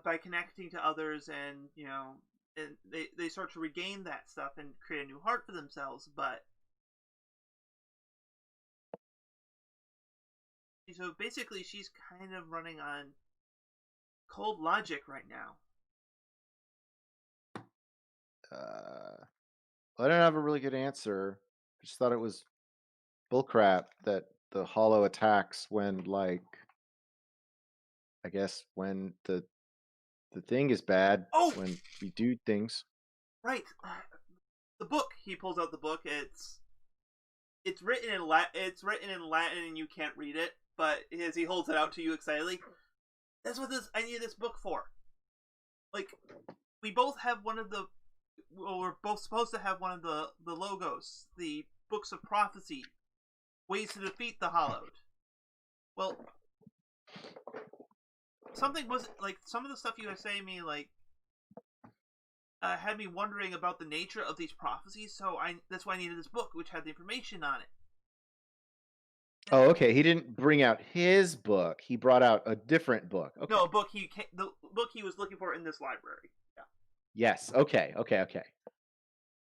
by connecting to others, and and they start to regain that stuff and create a new heart for themselves. But so basically, she's kind of running on cold logic right now. I didn't have a really good answer. I just thought it was bullcrap that the hollow attacks when, like, I guess when the thing is bad. Oh! When we do things. Right. The book. He pulls out the book. It's written in It's written in Latin, and you can't read it. But as he holds it out to you excitedly, that's what I need this book for. Like, we both have one of the. Well, we're both supposed to have one of the logos, the books of prophecy, ways to defeat the Hallowed. Well, something was like some of the stuff you were saying me like had me wondering about the nature of these prophecies. So that's why I needed this book, which had the information on it. Oh, okay. He didn't bring out his book. He brought out a different book. Okay. No, the book he was looking for in this library. Yeah. Yes. Okay.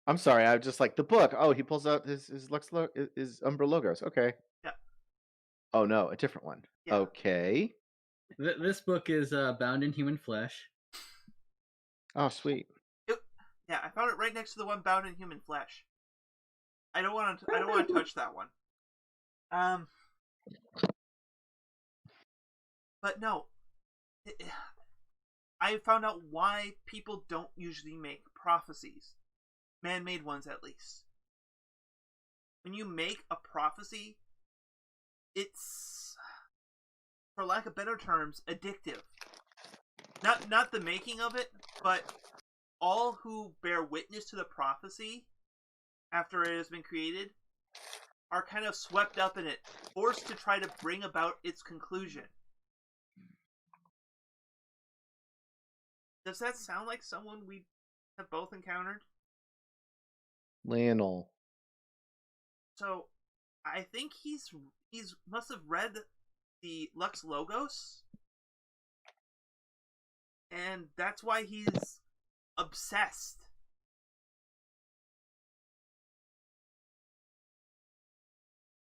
I'm sorry. I was just like the book. Oh, he pulls out his Umbra logos. Okay. Yeah. Oh no, a different one. Yeah. Okay. This book is bound in human flesh. Oh, sweet. Yeah, I found it right next to the one bound in human flesh. I don't want to touch that one. But no, I found out why people don't usually make prophecies, man-made ones at least. When you make a prophecy, it's, for lack of better terms, addictive. Not the making of it, but all who bear witness to the prophecy after it has been created are kind of swept up in it, forced to try to bring about its conclusion. Does that sound like someone we have both encountered? Lionel. So, I think he's must have read the Lux Logos, and that's why he's obsessed.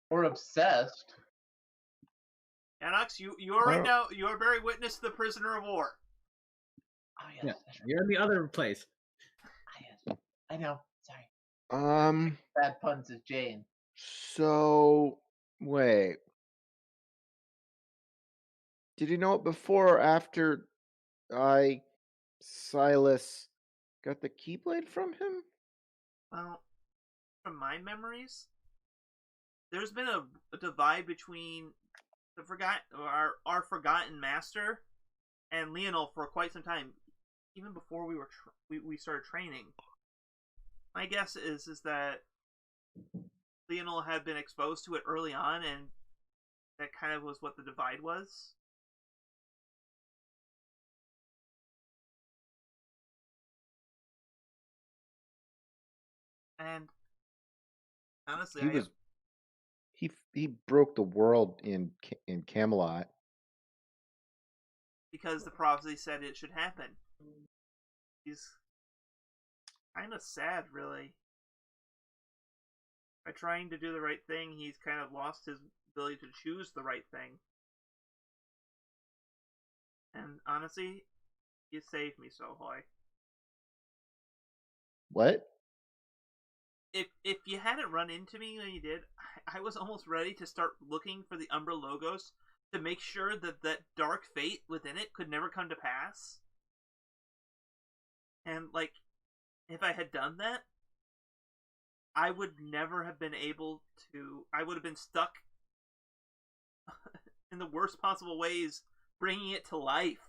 Or obsessed. Anox, you are right now. You are bearing witness to the prisoner of war. Oh yes, yeah, you're in the other place. Yes, I know. Sorry. Bad puns is Jane. So wait, did you know it before or after Silas got the Keyblade from him? Well, from my memories, there's been a divide between our forgotten master and Lionel for quite some time, even before we started training. My guess is that Lionel had been exposed to it early on, and that kind of was what the divide was. And honestly, he broke the world in Camelot because the prophecy said it should happen. He's kind of sad, really. By trying to do the right thing, he's kind of lost his ability to choose the right thing. And honestly, you saved me, Sohoy. What? If you hadn't run into me when you did, I was almost ready to start looking for the Umbra logos to make sure that dark fate within it could never come to pass. And, like, if I had done that, I would never have been able to... I would have been stuck in the worst possible ways, bringing it to life.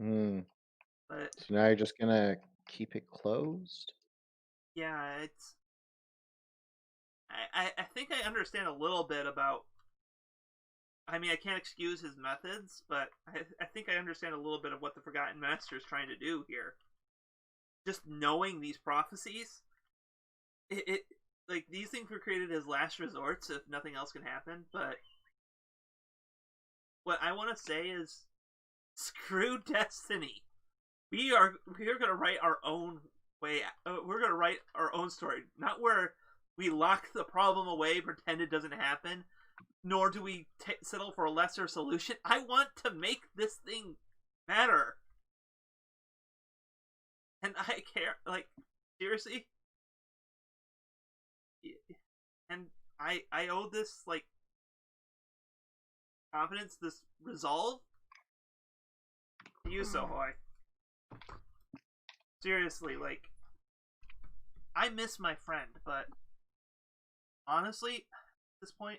But, so now you're just gonna keep it closed? Yeah, it's... I think I understand a little bit about... I mean, I can't excuse his methods, but I think I understand a little bit of what the Forgotten Master is trying to do here. Just knowing these prophecies, like, these things were created as last resorts if nothing else can happen, but what I want to say is, screw destiny. We are going to write our own way. We're going to write our own story, not where we lock the problem away, pretend it doesn't happen, nor do we settle for a lesser solution. I want to make this thing matter. I care. Like, seriously? And I owe this, like, confidence, this resolve to you, Sohoi. Seriously, like, I miss my friend, but honestly, at this point,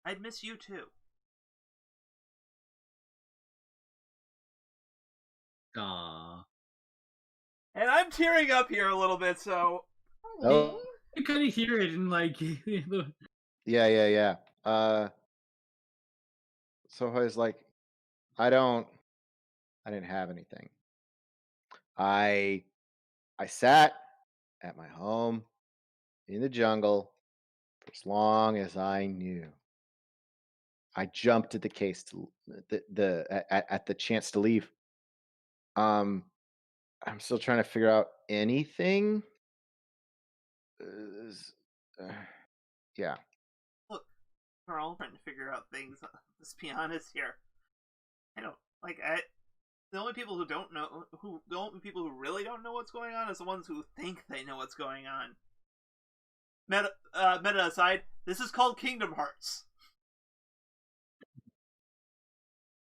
I'd miss you too. Aww. And I'm tearing up here a little bit, so... Oh. You couldn't hear it in, like... Yeah. So I was like, I didn't have anything. I sat at my home in the jungle for as long as I knew. I jumped at the case to at the chance to leave. I'm still trying to figure out anything. Yeah. Look, we're all trying to figure out things. Let's be honest here. I don't like. The only people who don't know, the only people who really don't know what's going on, is the ones who think they know what's going on. Meta aside, this is called Kingdom Hearts.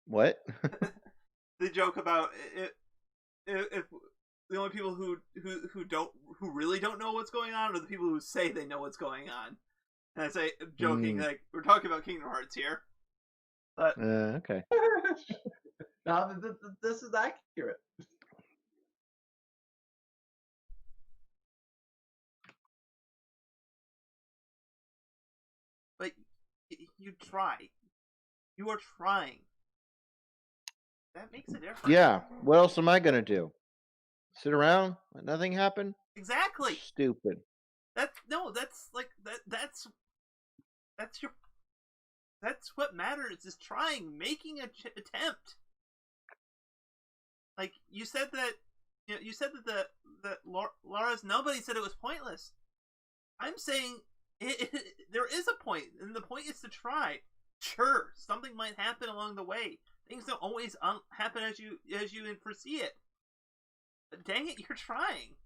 What? The joke about if the only people who really don't know what's going on are the people who say they know what's going on. And I say, joking, like, we're talking about Kingdom Hearts here. But okay. No, this is accurate. But you try. You are trying. That makes a difference. Yeah. What else am I gonna do? Sit around? Let nothing happen? Exactly. Stupid. That's what matters, is trying, making an attempt. Like, you said that Laura's, nobody said it was pointless. I'm saying there is a point, and the point is to try. Sure, something might happen along the way. Things don't always happen as you foresee it. But dang it, you're trying.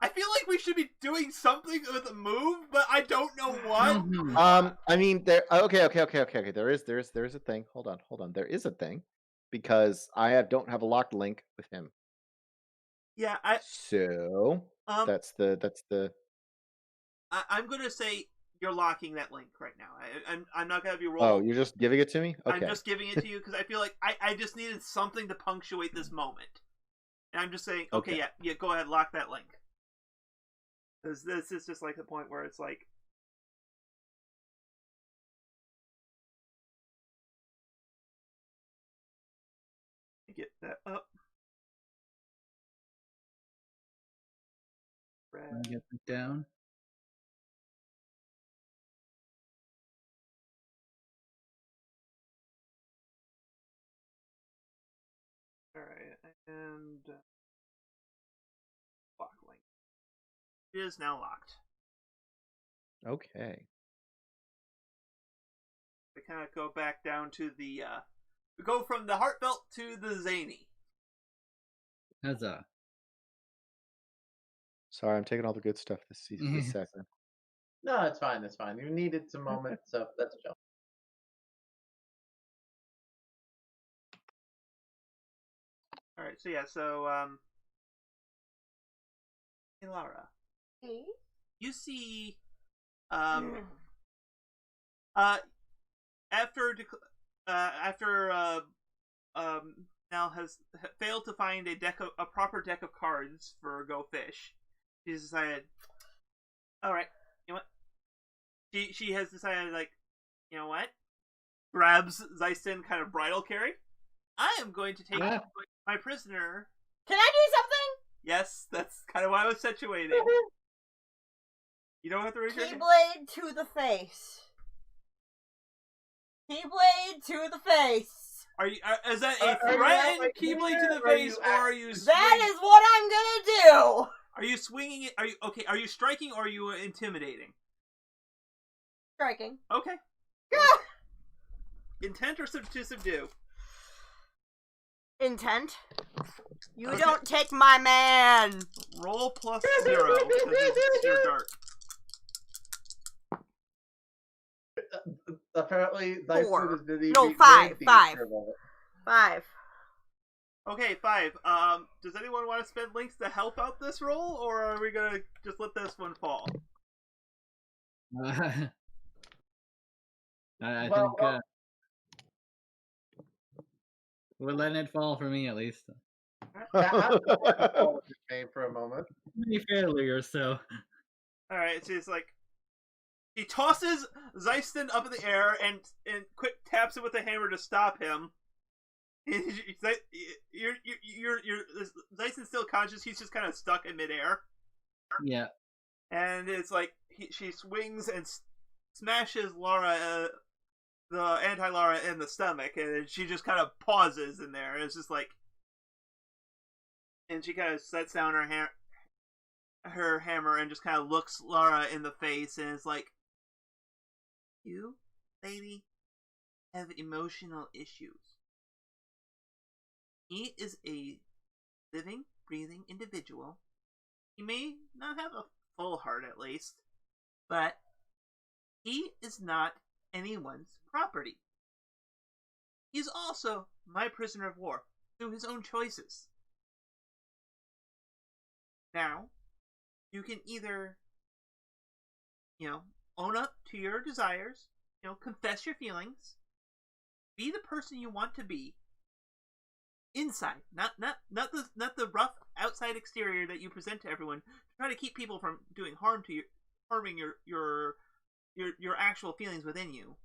I feel like we should be doing something with a move, but I don't know what. I mean, there. Okay. There is a thing. Hold on. There is a thing, because I don't have a locked link with him. Yeah, So that's the. I'm gonna say you're locking that link right now. I'm not gonna have you roll. Oh, you're just giving it to me? Okay. I'm just giving it to you because I feel like I just needed something to punctuate this moment, and I'm just saying, okay. Yeah, go ahead, lock that link. Because this is just like the point where it's like, get that up. Get it down. All right, and lock link. It is now locked. Okay. We kind of go back down to the. We go from the heartfelt to the zany. Huzzah. Sorry, I'm taking all the good stuff this second. No, it's fine. It's fine. You needed some moments, so that's chill. All right, so hey, Laura. Hey? You see, after Nell has failed to find a proper deck of cards for Go Fish, she's decided, all right, you know what? She has decided, like, you know what? Grabs Zeiston kind of bridal carry. I am going to take my prisoner. Can I do something? Yes, that's kind of why I was situating. You don't have to read your Keyblade to the face. Keyblade to the face. Are you? Is that a threatened Keyblade to the face, or are you? That is what I'm gonna do. Are you swinging it? Are you okay? Are you striking, or are you intimidating? Striking. Okay. Intent or to subdue? Intent. You don't take my man. Roll plus 0 because it's your dart. Apparently, Dyson is busy. No, 5. 5. Okay, 5. Does anyone want to spend links to help out this roll, or are we gonna just let this one fall? I think we're letting it fall for me, at least. For a moment. Maybe fairly or so. Alright, so it's like he tosses Zeiston up in the air and quick taps him with a hammer to stop him. Zeiston's still conscious. He's just kind of stuck in midair. Yeah. And it's like she swings and smashes Laura, the anti-Laura, in the stomach, and she just kind of pauses in there. And it's just like, and she kind of sets down her hammer and just kind of looks Laura in the face, and it's like, you, lady, have emotional issues. He is a living, breathing individual. He may not have a full heart, at least, but he is not anyone's property. He's also my prisoner of war through his own choices. Now, you can either, own up to your desires, confess your feelings, be the person you want to be inside, not the rough outside exterior that you present to everyone to try to keep people from doing harm to you, harming your actual feelings within you.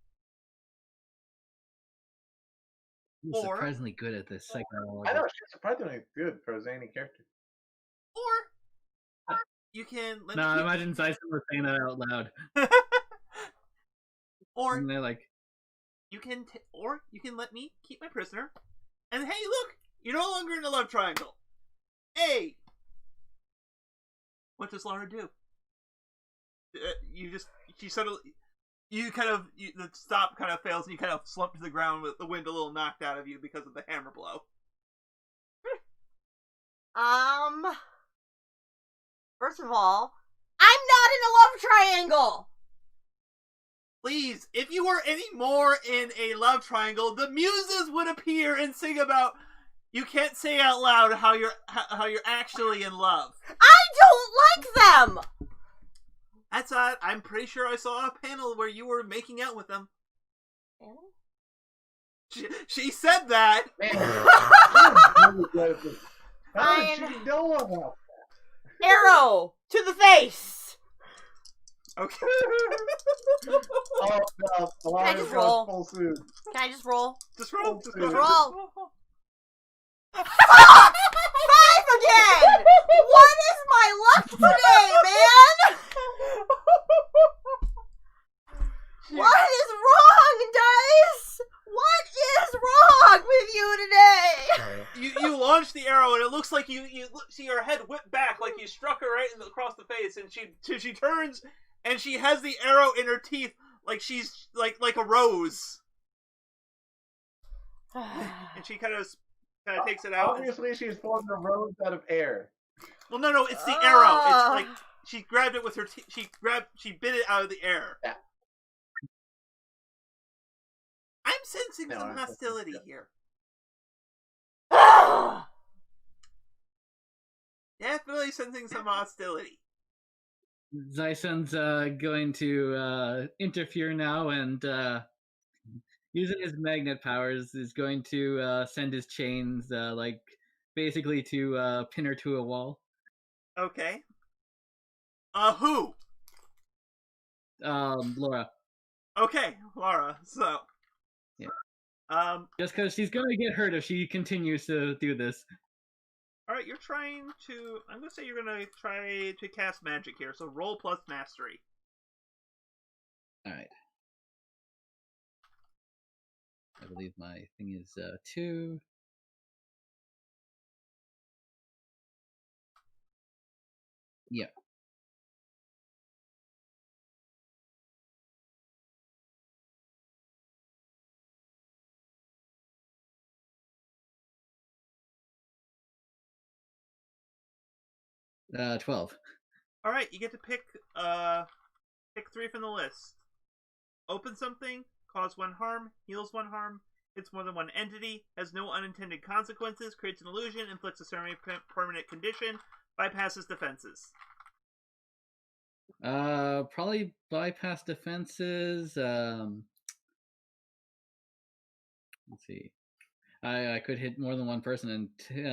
He's surprisingly good at this psychology. I know, she's surprisingly good for a zany character. Or you can let I imagine Zeiston was saying that out loud. Or and they're like, you can let me keep my prisoner. And hey, look, you're no longer in a love triangle. Hey, what does Laura do? The stop kind of fails, and you kind of slump to the ground with the wind a little knocked out of you because of the hammer blow. First of all, I'm not in a love triangle. Please, if you were any more in a love triangle, the muses would appear and sing about. You can't say out loud how you're actually in love. I don't like them. That's odd. I'm pretty sure I saw a panel where you were making out with them. Panel? She said that. How did she know about that? Arrow to the face. Okay. Oh no! Can I just roll? Full soon. Can I just roll? Just roll. Just roll. 5 again! What is my luck today, man? What is wrong, Dice? What is wrong with you today? You launch the arrow, and it looks like you see her head whip back, like you struck her right across the face, and she turns, and she has the arrow in her teeth, like she's like a rose. And she kind of takes it out. Obviously, she's formed a rose out of air. Well, no, it's the arrow. It's like she grabbed it with her teeth. She bit it out of the air. Yeah. I'm sensing some hostility here. Definitely sensing some hostility. Zeison's going to interfere now and using his magnet powers is going to send his chains basically to pin her to a wall. Okay. Who? Laura. Okay, Laura. So. Yeah. Just because she's going to get hurt if she continues to do this. Alright, you're trying to... I'm going to say you're going to try to cast magic here, so roll plus mastery. Alright. I believe my thing is 2. Yeah. 12. All right, you get to pick 3 from the list. Open something, cause 1 harm, heals 1 harm, hits more than 1 entity, has no unintended consequences, creates an illusion, inflicts a semi-permanent condition, bypasses defenses. Probably bypass defenses. Let's see. I could hit more than one person and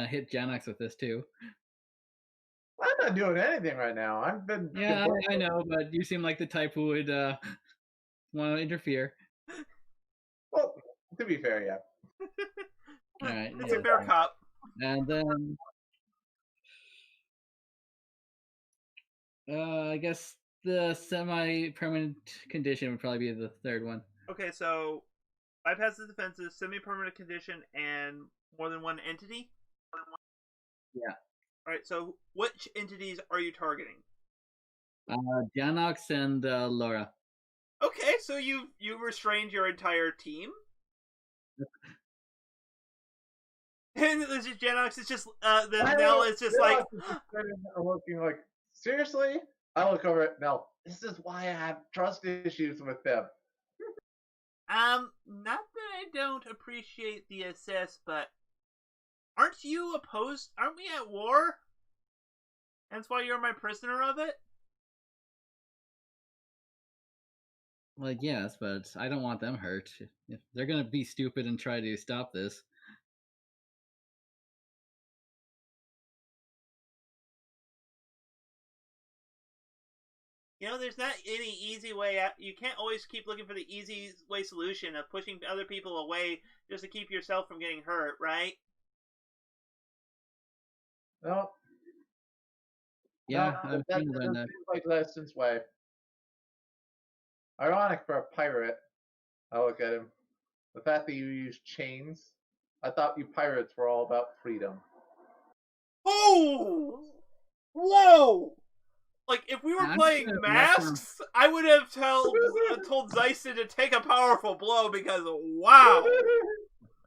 hit Janox with this too. I'm not doing anything right now. I've been. Yeah, I know, but you seem like the type who would want to interfere. Well, to be fair, yeah. All right. It's a fair cop. And then, I guess the semi-permanent condition would probably be the third one. Okay, so bypasses defenses, semi-permanent condition, and more than 1 entity? Yeah. Alright, so which entities are you targeting? Janox and Laura. Okay, so you restrained your entire team? And this is Janox, it's just, Nell is just like... looking like, seriously? I look over at Nell. This is why I have trust issues with them. Not that I don't appreciate the assess, but aren't you opposed? Aren't we at war? That's why you're my prisoner of it? Well, yes, but I don't want them hurt. If they're gonna be stupid and try to stop this. You know, there's not any easy way out. You can't always keep looking for the easy way solution of pushing other people away just to keep yourself from getting hurt, right? No. Yeah, no, I've that learned that. seems like Leston's way. Ironic for a pirate. I look at him. The fact that you use chains. I thought you pirates were all about freedom. Oh! Whoa! Like, if we were playing Masks, I would have told Zyson to take a powerful blow because, wow!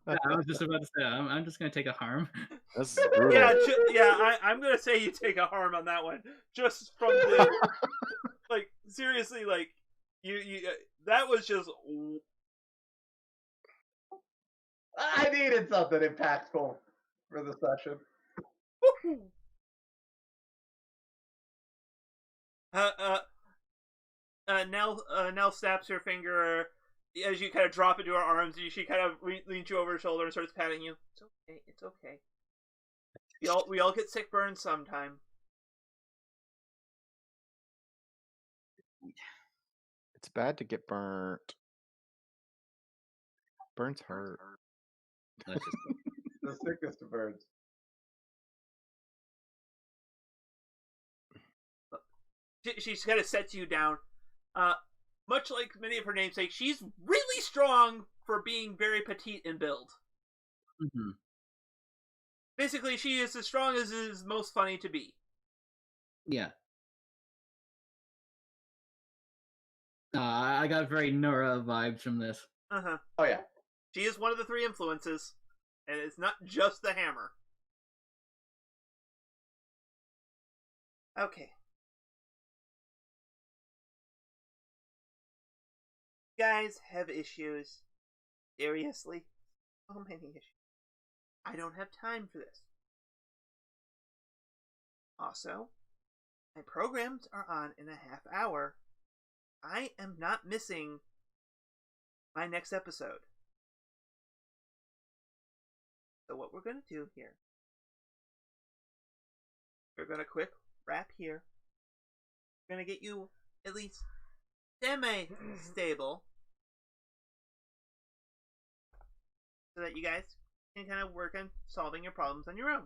Yeah, I was just about to say, I'm just going to take a harm. That's brutal. Yeah, I'm going to say you take a harm on that one. Just from the... like, seriously, like, you that was just... I needed something impactful for the session. Nell snaps her finger as you kind of drop into her arms, and she kind of leans you over her shoulder and starts patting you. It's okay. It's okay. We all get sick burns sometime. It's bad to get burnt. Burns hurt. That's just The sickest of birds. She's kind of sets you down. Much like many of her namesakes, she's really strong for being very petite in build. Mm-hmm. Basically, she is as strong as is most funny to be. Yeah. I got very Nora vibes from this. Uh-huh. Oh, yeah. She is one of the 3 influences, and it's not just the hammer. Okay. You guys have issues. Seriously. So many issues. I don't have time for this. Also, my programs are on in a half hour. I am not missing my next episode. So what we're going to do here, we're going to quick wrap here. We're going to get you at least semi-stable so that you guys can kind of work on solving your problems on your own.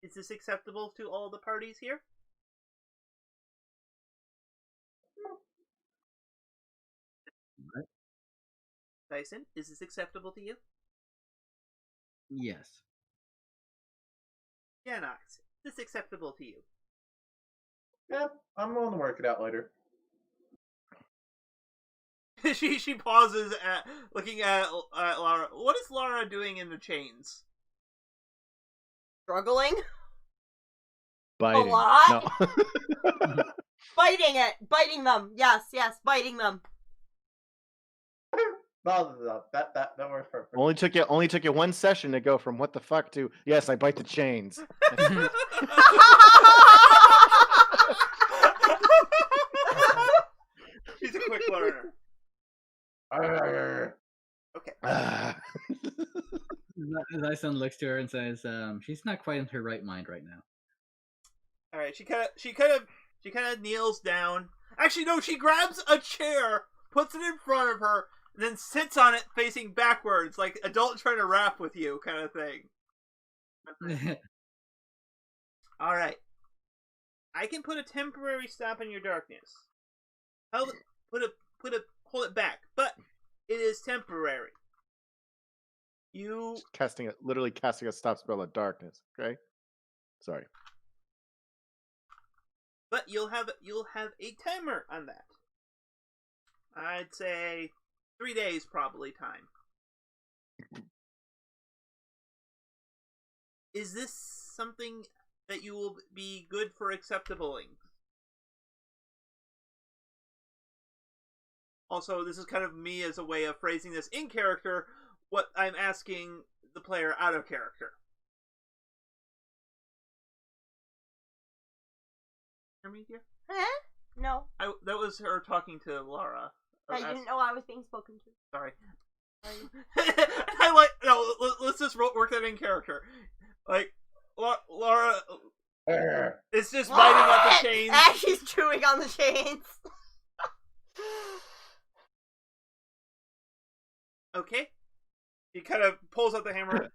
Is this acceptable to all the parties here? What? Dyson, is this acceptable to you? Yes. Janox, is this acceptable to you? Yeah, I'm willing to work it out later. she pauses at looking at Lara. What is Lara doing in the chains? Struggling? Biting. A lot? No. Biting them. Yes, biting them. No, that works perfect. Only took you one session to go from what the fuck to yes, I bite the chains. She's a quick learner. Okay. Zyson looks to her and says, "She's not quite in her right mind right now." All right. She kind of kneels down. Actually, no. She grabs a chair, puts it in front of her, and then sits on it facing backwards, like adult trying to rap with you, kind of thing. All right. I can put a temporary stop in your darkness. Hold it back, but it is temporary. You literally casting a stop spell of darkness. Okay, sorry. But you'll have a timer on that. I'd say 3 days probably time. Is this something that you will be good for acceptabling? Also, this is kind of me as a way of phrasing this in character, what I'm asking the player out of character. Hear me, dear? Huh? No. That was her talking to Laura. I didn't know I was being spoken to. Sorry. Let's just work that in character. Like, Laura is just biting at the chains. As she's chewing on the chains. Okay. He kind of pulls out the hammer,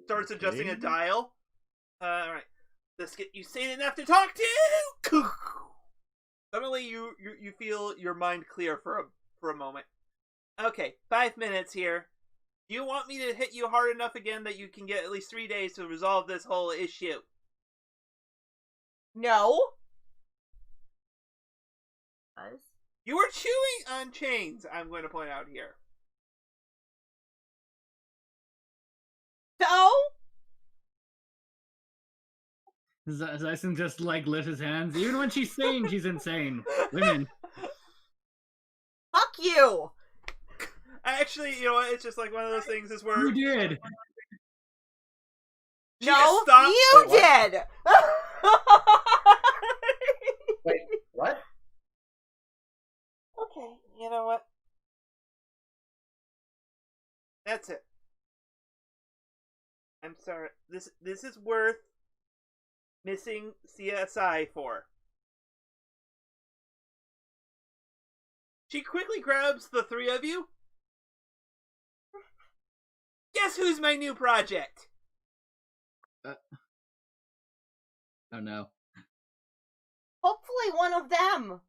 starts adjusting a dial. Alright. Let's get you sane enough to talk to! Suddenly you feel your mind clear for a moment. Okay, 5 minutes here. Do you want me to hit you hard enough again that you can get at least 3 days to resolve this whole issue? No. You were chewing on chains, I'm going to point out here. So? Zyson just lifts his hands. Even when she's sane, she's insane. Women. Fuck you! Actually, you know what? It's just like one of those things is where... You did! No, you did! Wait, what? Okay, you know what? That's it. I'm sorry. This is worth missing CSI for. She quickly grabs the three of you. Guess who's my new project? Oh no. Hopefully one of them.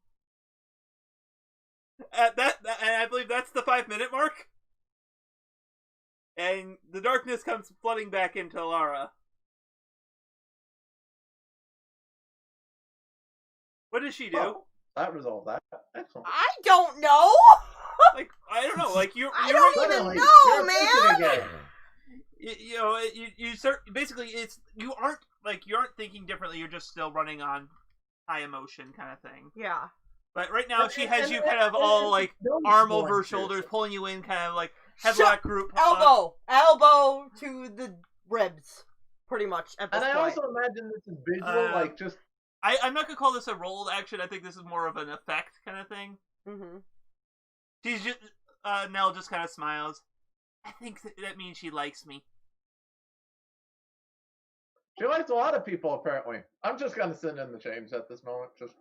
And I believe that's the 5-minute mark. And the darkness comes flooding back into Lara. What does she do? Oh, that resolved that. Excellent. I don't know. Like, I don't know. Like I don't even know, man. You know, you start basically. You aren't thinking differently. You're just still running on high emotion kind of thing. Yeah. But right now she has you kind of all like arm over shoulders, pulling you in, kind of like headlock group. Elbow to the ribs, pretty much at this point. I also imagine this is visual, like just. I'm not gonna call this a rolled action. I think this is more of an effect kind of thing. Mm-hmm. She's just Nell just kind of smiles. I think that means she likes me. She likes a lot of people, apparently. I'm just kind of sitting in the chains at this moment. Just.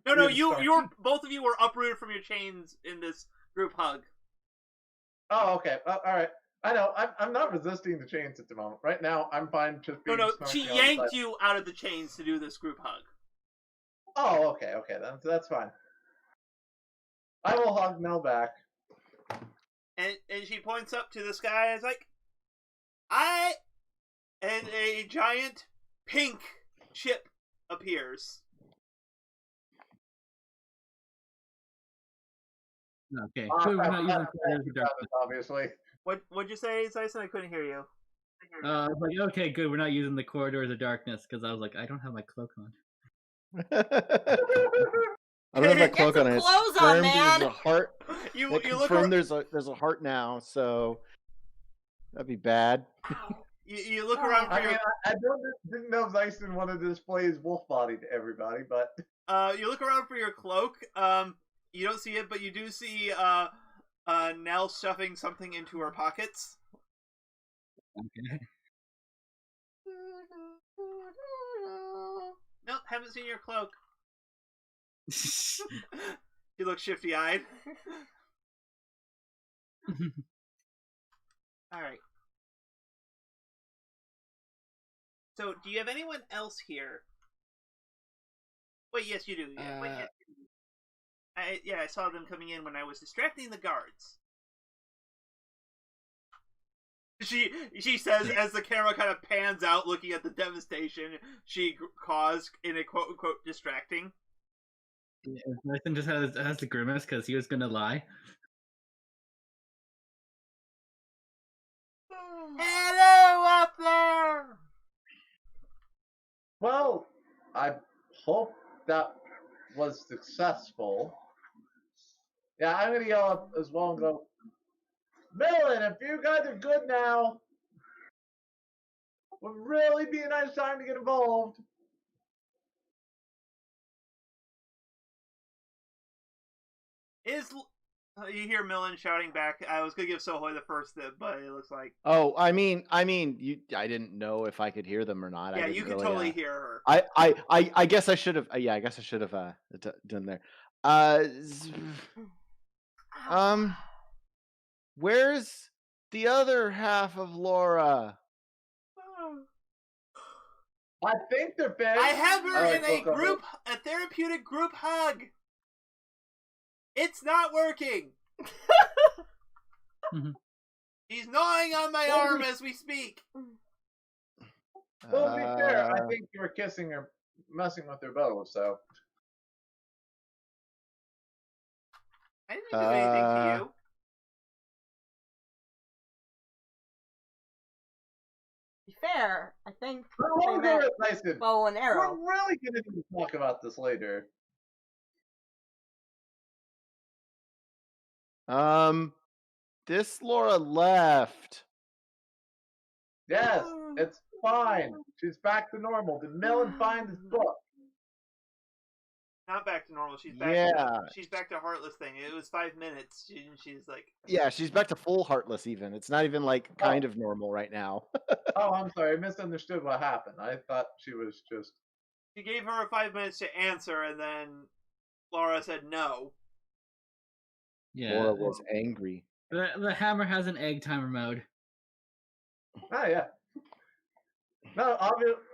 No, you're both of you were uprooted from your chains in this group hug. Oh, okay. All right. I know. I'm not resisting the chains at the moment. Right now, I'm fine just being. No. She yanked you out of the chains to do this group hug. Oh, okay. That's fine. I will hug Mel back. And she points up to the sky and is like, and a giant pink ship appears. Okay, so we're not using obviously. What'd you say, Zyson? I couldn't hear you. I was like, okay, good. We're not using the corridors of darkness because I was like, I don't have my cloak on. I don't have my cloak on. It's clothes on, confirmed man. there's a heart. You They look confirmed there's a heart now, so that'd be bad. you look around for your. I didn't know Zyson wanted to display his wolf body to everybody, but You look around for your cloak. You don't see it, but you do see Nell stuffing something into her pockets. Okay. Nope, haven't seen your cloak. You look shifty-eyed. Alright. So, do you have anyone else here? Wait, yes, you do. Yeah. Wait, yes, you do. I saw them coming in when I was distracting the guards. She says as the camera kind of pans out, looking at the devastation she caused in a quote-unquote distracting. Yeah, Nathan just has the grimace because he was gonna lie. Hello up there! well, I hope that was successful. Yeah, I'm gonna yell up as well and go, Millen, if you guys are good now, would really be a nice time to get involved. You hear Millen shouting back. I was gonna give Sohoy the first dib, but it looks like. Oh, I mean, I didn't know if I could hear them or not. Yeah, I you can really, totally hear her. I guess I should have. Yeah, I guess I should have done there. Where's the other half of Laura? I think they're big. I have her in a therapeutic group hug. It's not working. He's gnawing on my arm as we speak. Well, to be fair, I think you were kissing or messing with her both, so. I didn't do anything to you. To be fair, I think We're they bow and arrow. We're really going to talk about this later. This Laura left. Yes, it's fine. She's back to normal. Did Millen find his book? Not back to normal. She's back. Yeah. She's back to Heartless thing. It was 5 minutes. She's like. Yeah, she's back to full Heartless. Even it's not even like kind of normal right now. Oh, I'm sorry. I misunderstood what happened. I thought she was just. She gave her 5 minutes to answer, and then Laura said no. Yeah, Laura was angry. The hammer has an egg timer mode. Oh yeah. No,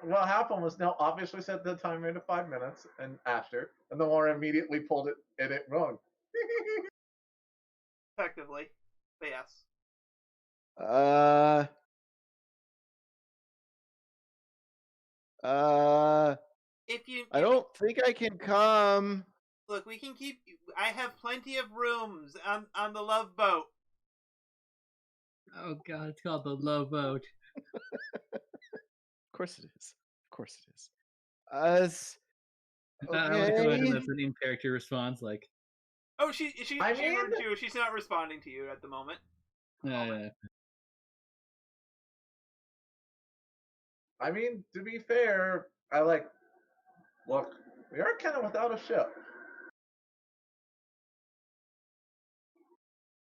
what happened was Nell obviously set the timer to 5 minutes and after, and the Laura immediately pulled it and it wrong. Effectively, but yes. I don't think I can come. Look, we can keep. I have plenty of rooms on the Love Boat. Oh God, it's called the Love Boat. Of course it is. Of course it is. Okay. I like to imagine that's an in-character response, like. Oh, she heard you. She's not responding to you at the moment. Yeah. I mean, to be fair, look, we are kind of without a ship.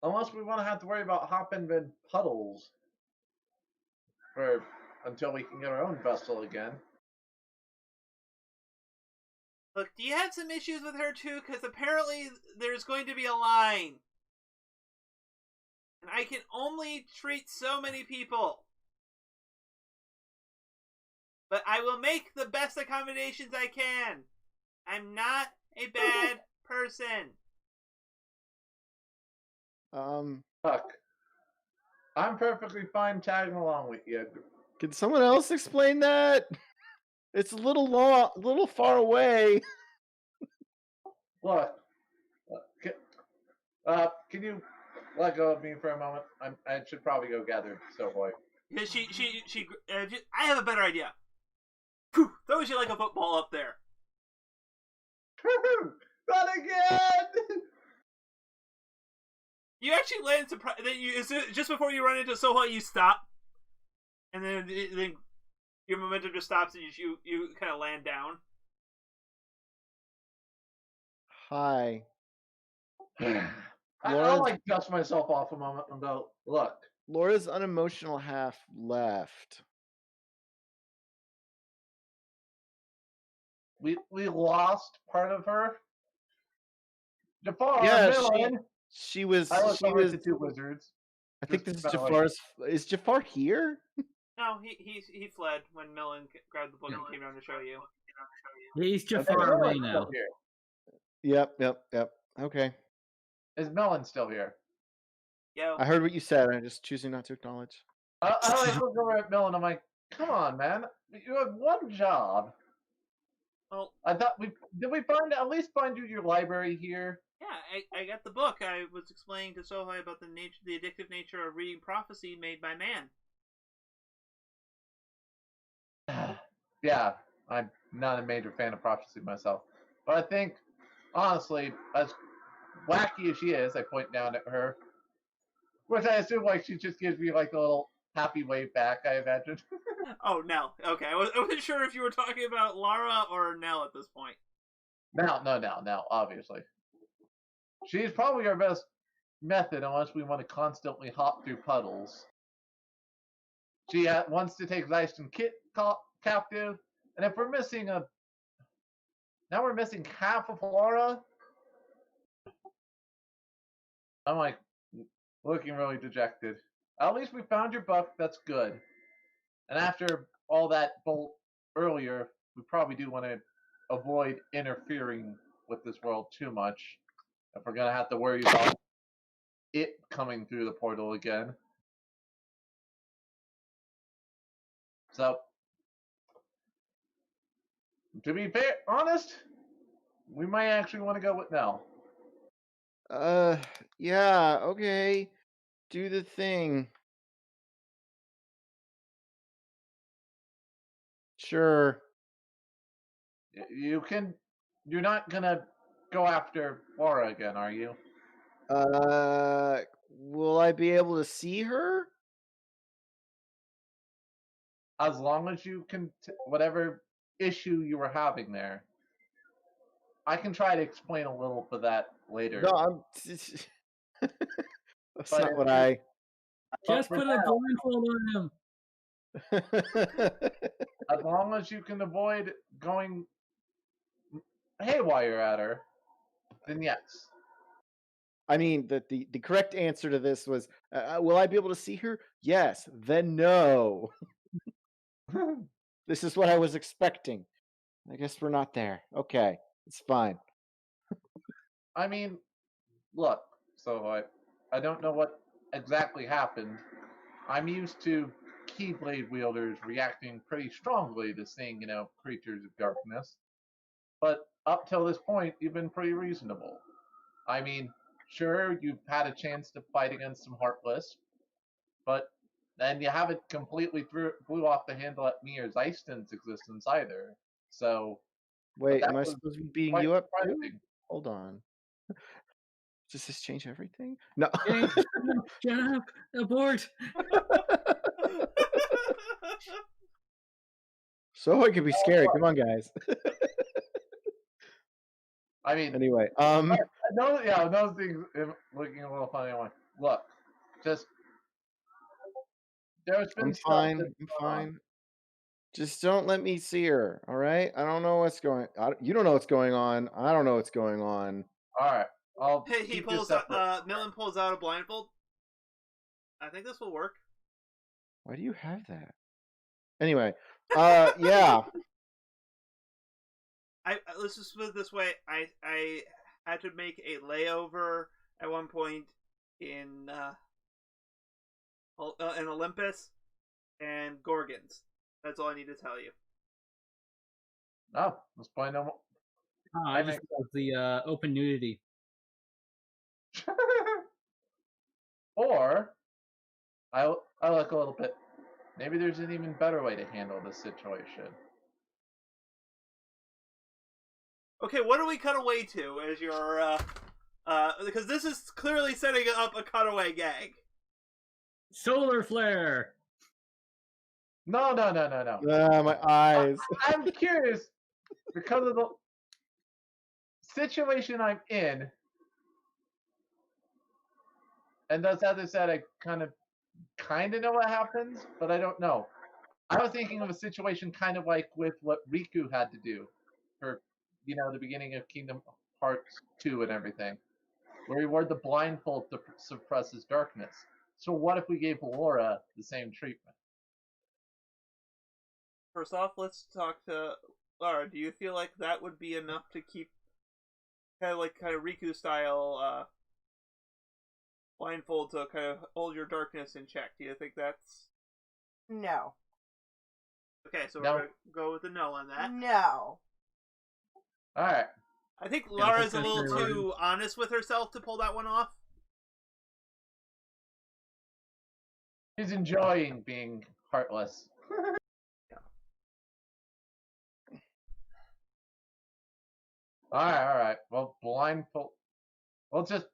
Unless we want to have to worry about hopping in puddles until we can get our own vessel again. Look, do you have some issues with her too? Because apparently there's going to be a line. And I can only treat so many people. But I will make the best accommodations I can. I'm not a bad person. Look, I'm perfectly fine tagging along with you. Can someone else explain that? It's a little far away. Look, can you let go of me for a moment? I should probably go gather Sohoy. I have a better idea. Whew, throws you like a football up there. Not again! You actually land just before you run into Soho, you stop, and then your momentum just stops, and you kind of land down. Hi. I'll like dust myself off a moment and go, look. Laura's unemotional half left. We lost part of her. Jafar, Yeah, Millen. she was. I looked over at the two wizards. I think this is Jafar's. Is Jafar here? No, he fled when Millen grabbed the book and came down to show you. He's Jafar away now. Yep. Okay. Is Millen still here? Yeah. I heard what you said. I'm just choosing not to acknowledge. I look over at Millen. I'm like, come on, man. You have one job. Well, I thought did we at least find you your library here? Yeah, I got the book. I was explaining to Sohoi about the addictive nature of reading prophecy made by man. Yeah, I'm not a major fan of prophecy myself, but I think, honestly, as wacky as she is, I point down at her, which I assume like she just gives me like a little happy wave back. I imagine. Oh, Nell. Okay, I wasn't sure if you were talking about Lara or Nell at this point. Now, obviously. She's probably our best method unless we want to constantly hop through puddles. She wants to take Zeist and Kit captive, and if we're missing now we're missing half of Lara. I'm like looking really dejected. At least we found your book. That's good. And after all that bolt earlier, we probably do want to avoid interfering with this world too much. If we're gonna have to worry about it coming through the portal again. So, to be honest, we might actually want to go with Nell. Yeah, okay. Do the thing. Sure. You're not gonna go after Laura again, are you? Will I be able to see her? As long as you can, whatever issue you were having there. I can try to explain a little for that later. No, that's not what I. Just put a blindfold on him. As long as you can avoid going haywire at her, then yes. I mean, the correct answer to this was, will I be able to see her? Yes. Then no. This is what I was expecting. I guess we're not there. Okay, it's fine. I mean, look, so I don't know what exactly happened. I'm used to Keyblade wielders reacting pretty strongly to seeing, creatures of darkness. But up till this point, you've been pretty reasonable. I mean, sure, you've had a chance to fight against some Heartless, but then you haven't completely blew off the handle at me or Zeiston's existence either. So, wait, am I supposed to be beating you up too? Hold on. Does this change everything? No. Shut up! Abort! So it could be scary. Come on, guys. I mean, anyway, those things looking a little funny. I'm like, look, just there's been I'm fine. Just don't let me see her, all right? I don't know what's going. You don't know what's going on. I don't know what's going on. All right. He pulls out. Millen pulls out a blindfold. I think this will work. Why do you have that? Anyway, yeah. Let's just put it this way. I had to make a layover at one point in Olympus and Gorgons. That's all I need to tell you. Oh, let's find out. I just love the open nudity. Or I look a little bit maybe there's an even better way to handle this situation. Okay, what do we cut away to as your because this is clearly setting up a cutaway gag. Solar flare. No. My eyes. I'm curious because of the situation I'm in, and thus, as I said, I kind of know what happens, but I don't know. I was thinking of a situation kind of like with what Riku had to do for, the beginning of Kingdom Hearts 2 and everything, where he wore the blindfold to suppress his darkness. So what if we gave Laura the same treatment? First off, let's talk to Laura. Do you feel like that would be enough to keep kind of Riku style blindfold to kind of hold your darkness in check? Do you think that's No. okay? So we're gonna go with a no on that. No. All right. I think Laura's a little too honest with herself to pull that one off. She's enjoying being heartless. All right. Well, blindfold. We'll just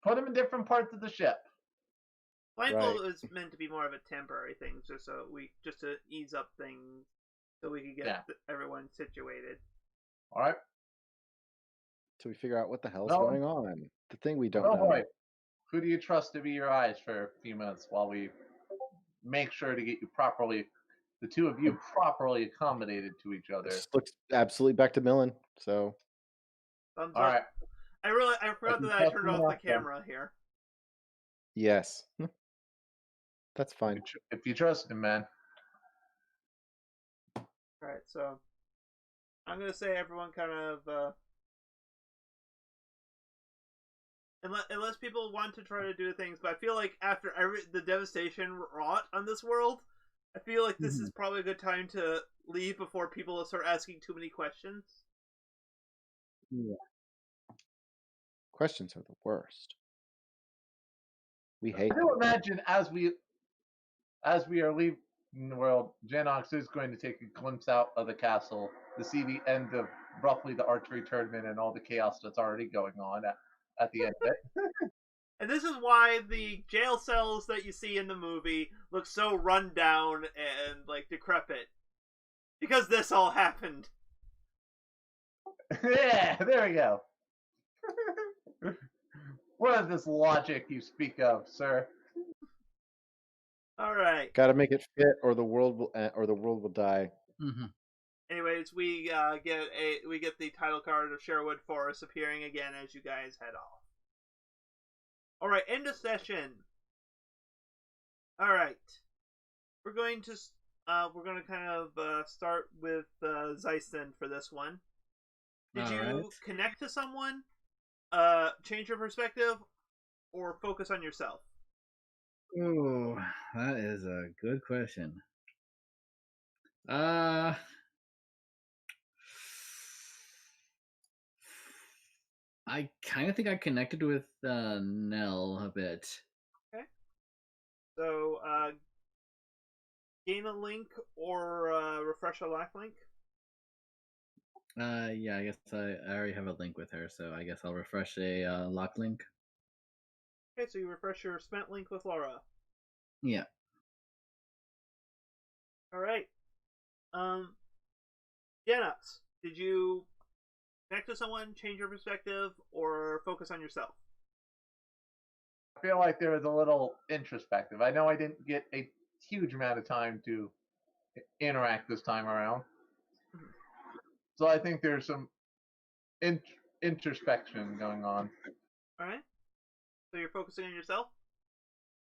put him in different parts of the ship. Blindfold is meant to be more of a temporary thing, just to ease up things, so we can get everyone situated. All right. Till we figure out what the hell's going on. The thing we don't know. Boy. Who do you trust to be your eyes for a few minutes while we make sure to get you properly, the two of you properly accommodated to each other? This looks absolutely back to Millen. So. All right. I forgot that I turned off the camera here. Yes. That's fine. If you trust him, man. Alright, so I'm gonna say everyone kind of unless people want to try to do things, but I feel like after the devastation wrought on this world, I feel like this is probably a good time to leave before people start asking too many questions. Yeah. Questions are the worst. We hate I do imagine as we are leaving the world, Janox is going to take a glimpse out of the castle to see the end of roughly the archery tournament and all the chaos that's already going on at the end of it. And this is why the jail cells that you see in the movie look so run down and decrepit. Because this all happened. Yeah, there we go. What is this logic you speak of, sir? All right. Got to make it fit, or the world will die. Mm-hmm. Anyways, we get the title card of Sherwood Forest appearing again as you guys head off. All right, end of session. All right, we're going to kind of start with Zeisen for this one. Did you connect to someone, change your perspective, or focus on yourself? Oh, that is a good question. I kind of think I connected with Nell a bit. Okay. So, gain a link or refresh a lock link? Yeah, I guess I already have a link with her, so I guess I'll refresh a lock link. Okay, so you refresh your spent link with Laura. Yeah. All right. Janox, did you connect to someone, change your perspective, or focus on yourself? I feel like there was a little introspective. I know I didn't get a huge amount of time to interact this time around. Mm-hmm. So I think there's some introspection going on. All right. So you're focusing on yourself?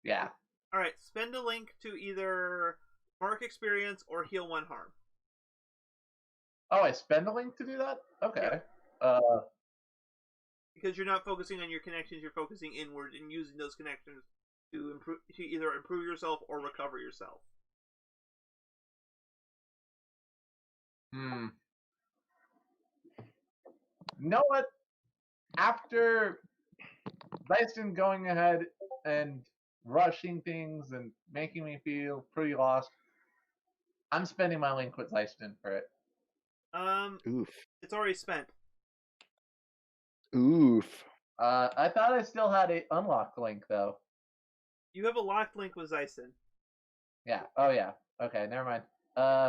Yeah. All right. Spend a link to either mark experience or heal 1 harm. Oh, I spend a link to do that? Okay. Yeah. Because you're not focusing on your connections, you're focusing inward and using those connections to either improve yourself or recover yourself. You know what? After Dyson going ahead and rushing things and making me feel pretty lost, I'm spending my link with Zeiston for it. Oof. It's already spent. Oof. I thought I still had a unlocked link though. You have a locked link with Zeiston. Yeah. Oh yeah. Okay. Never mind.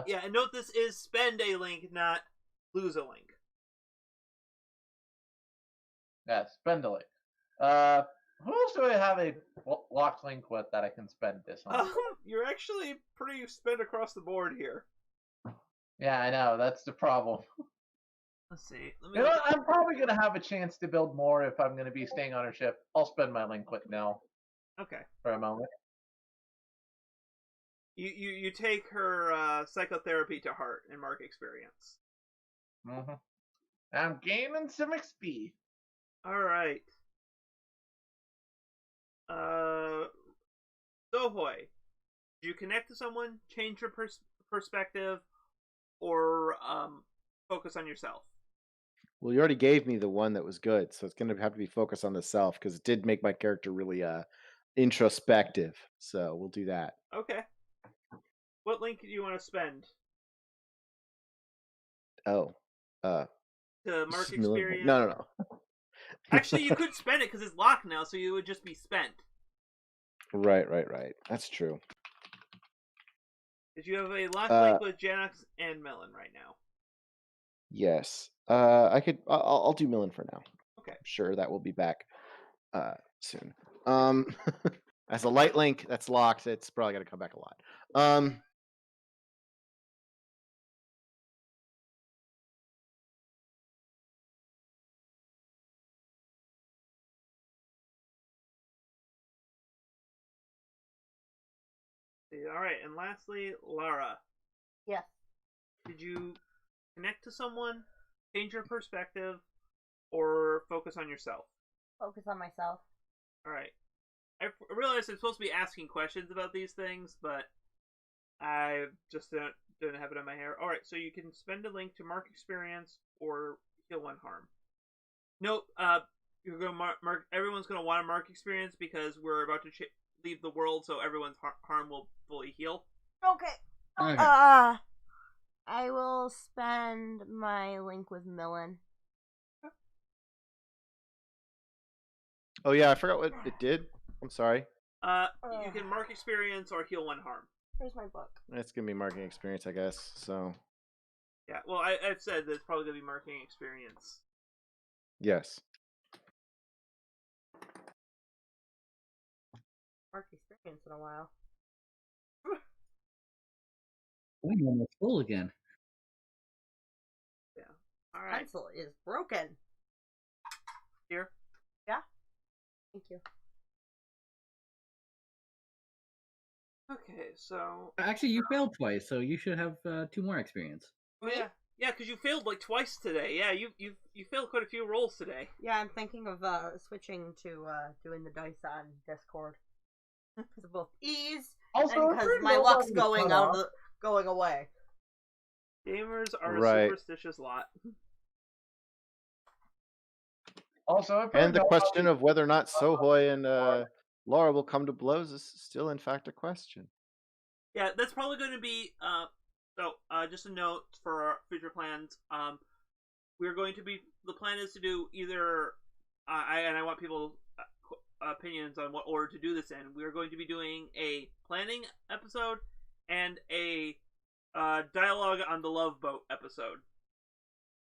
Yeah, and note this is spend a link, not lose a link. Yeah. Spend a link. Who else do I have a locked link with that I can spend this on? You're actually pretty spent across the board here. Yeah, I know. That's the problem. Let's see. You know what? I'm probably gonna have a chance to build more if I'm gonna be staying on her ship. I'll spend my link with Nell. Okay. For a moment. You take her psychotherapy to heart and mark experience. Mm-hmm. I'm gaining some XP. All right. Sohoy, did you connect to someone, change your perspective, or focus on yourself? Well, you already gave me the one that was good, so it's going to have to be focused on the self because it did make my character really introspective. So we'll do that. Okay. What link do you want to spend? Oh. To mark Million. experience? No. Actually, you could spend it because it's locked now, so you would just be spent. Right. That's true. Did you have a locked link with Janox and Melon right now? Yes. I'll do Millen for now. Okay. I'm sure that will be back soon. As a light link that's locked, it's probably gonna come back a lot. All right, and lastly, Lara. Yes. Did you connect to someone, change your perspective, or focus on yourself? Focus on myself. All right. I realize I'm supposed to be asking questions about these things, but I just didn't have it in my hair. All right, so you can spend a link to mark experience or heal one harm. Note, you're gonna mark. Everyone's gonna want to mark experience because we're about to leave the world, so everyone's harm will fully heal. Okay. I will spend my link with Millen. Oh yeah, I forgot what it did. I'm sorry. You can mark experience or heal one harm. Where's my book? It's gonna be marking experience, I guess. So. Yeah. Well, I've said that it's probably gonna be marking experience. Yes. Mark experience in a while. I'm almost full again. Yeah. All right. Pencil is broken. Here. Yeah. Thank you. Okay, so actually, you failed twice, so you should have 2 more experience. Oh yeah, because you failed like twice today. Yeah, you failed quite a few rolls today. Yeah, I'm thinking of switching to doing the dice on Discord because of both ease also, and because my luck's going away. Gamers are right. a superstitious lot. Also, and the question of whether or not Sohoy and Laura will come to blows is still, in fact, a question. Yeah, that's probably going to be. Just a note for our future plans. We're going to be. The plan is to do either. I want people's opinions on what order to do this in. We're going to be doing a planning episode and a dialogue on the Love Boat episode.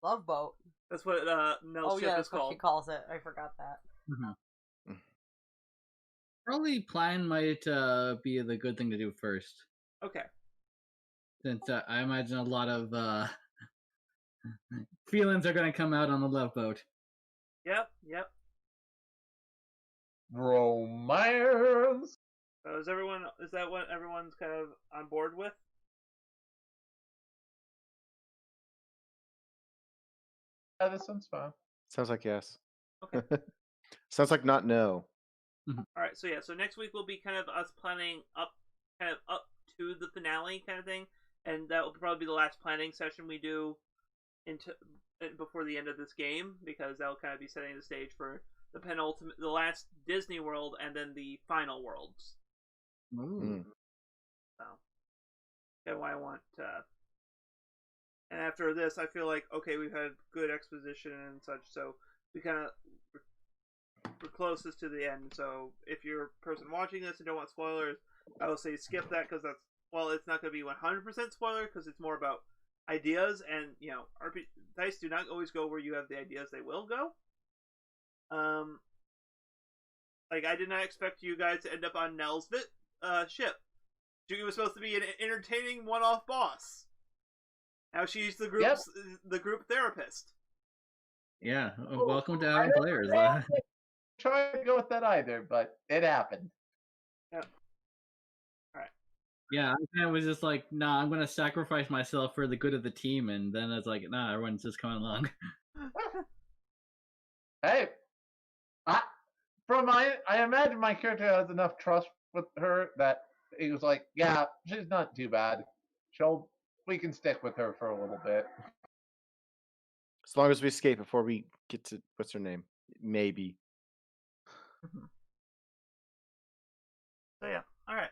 Love Boat. That's what Nell's ship is called. What she calls it. I forgot that. Mm-hmm. Probably plan might be the good thing to do first. Okay. Since I imagine a lot of feelings are going to come out on the Love Boat. Yep. Romance. So is that what everyone's kind of on board with? Yeah, this sounds fun. Sounds like yes. Okay. Sounds like not no. All right, so next week will be kind of us planning up to the finale kind of thing, and that will probably be the last planning session we do before the end of this game, because that will kind of be setting the stage for the last Disney world, and then the final worlds. Ooh. So, and why I want. And after this, I feel like okay, we've had good exposition and such, so we kind of we're closest to the end. So if you're a person watching this and don't want spoilers, I will say skip that because that's it's not going to be 100% spoiler because it's more about ideas, and dice do not always go where you have the ideas; they will go. Like I did not expect you guys to end up on Nell's ship. She was supposed to be an entertaining one-off boss. Now she's the group therapist. Yeah, welcome to having players. Try to go with that either, but it happened. Yeah. All right. Yeah, I was just like, nah, I'm gonna sacrifice myself for the good of the team, and then it's like, nah, everyone's just coming along. Hey, I imagine my character has enough trust with her that he was like, yeah, she's not too bad. We can stick with her for a little bit. As long as we escape before we get to what's her name, maybe. So yeah, all right.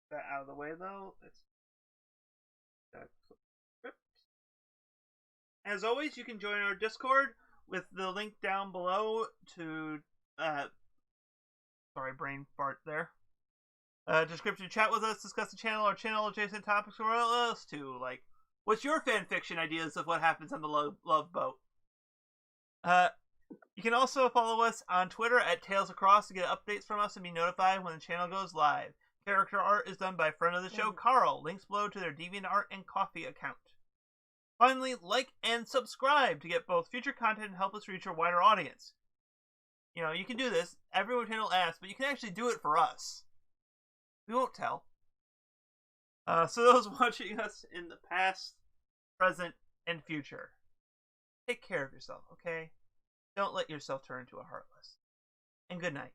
That out of the way though. As always, you can join our Discord with the link down below to. Sorry, brain fart there. Description: chat with us, discuss the channel or channel adjacent topics, or else too. Like, what's your fan fiction ideas of what happens on the love boat? You can also follow us on Twitter at Tales Across to get updates from us and be notified when the channel goes live. Character art is done by friend of the show, Carl. Links below to their DeviantArt and Ko-fi account. Finally, like and subscribe to get both future content and help us reach a wider audience. You can do this. Everyone channel asks, but you can actually do it for us. We won't tell. So those watching us in the past, present, and future, take care of yourself, okay? Don't let yourself turn into a heartless. And good night.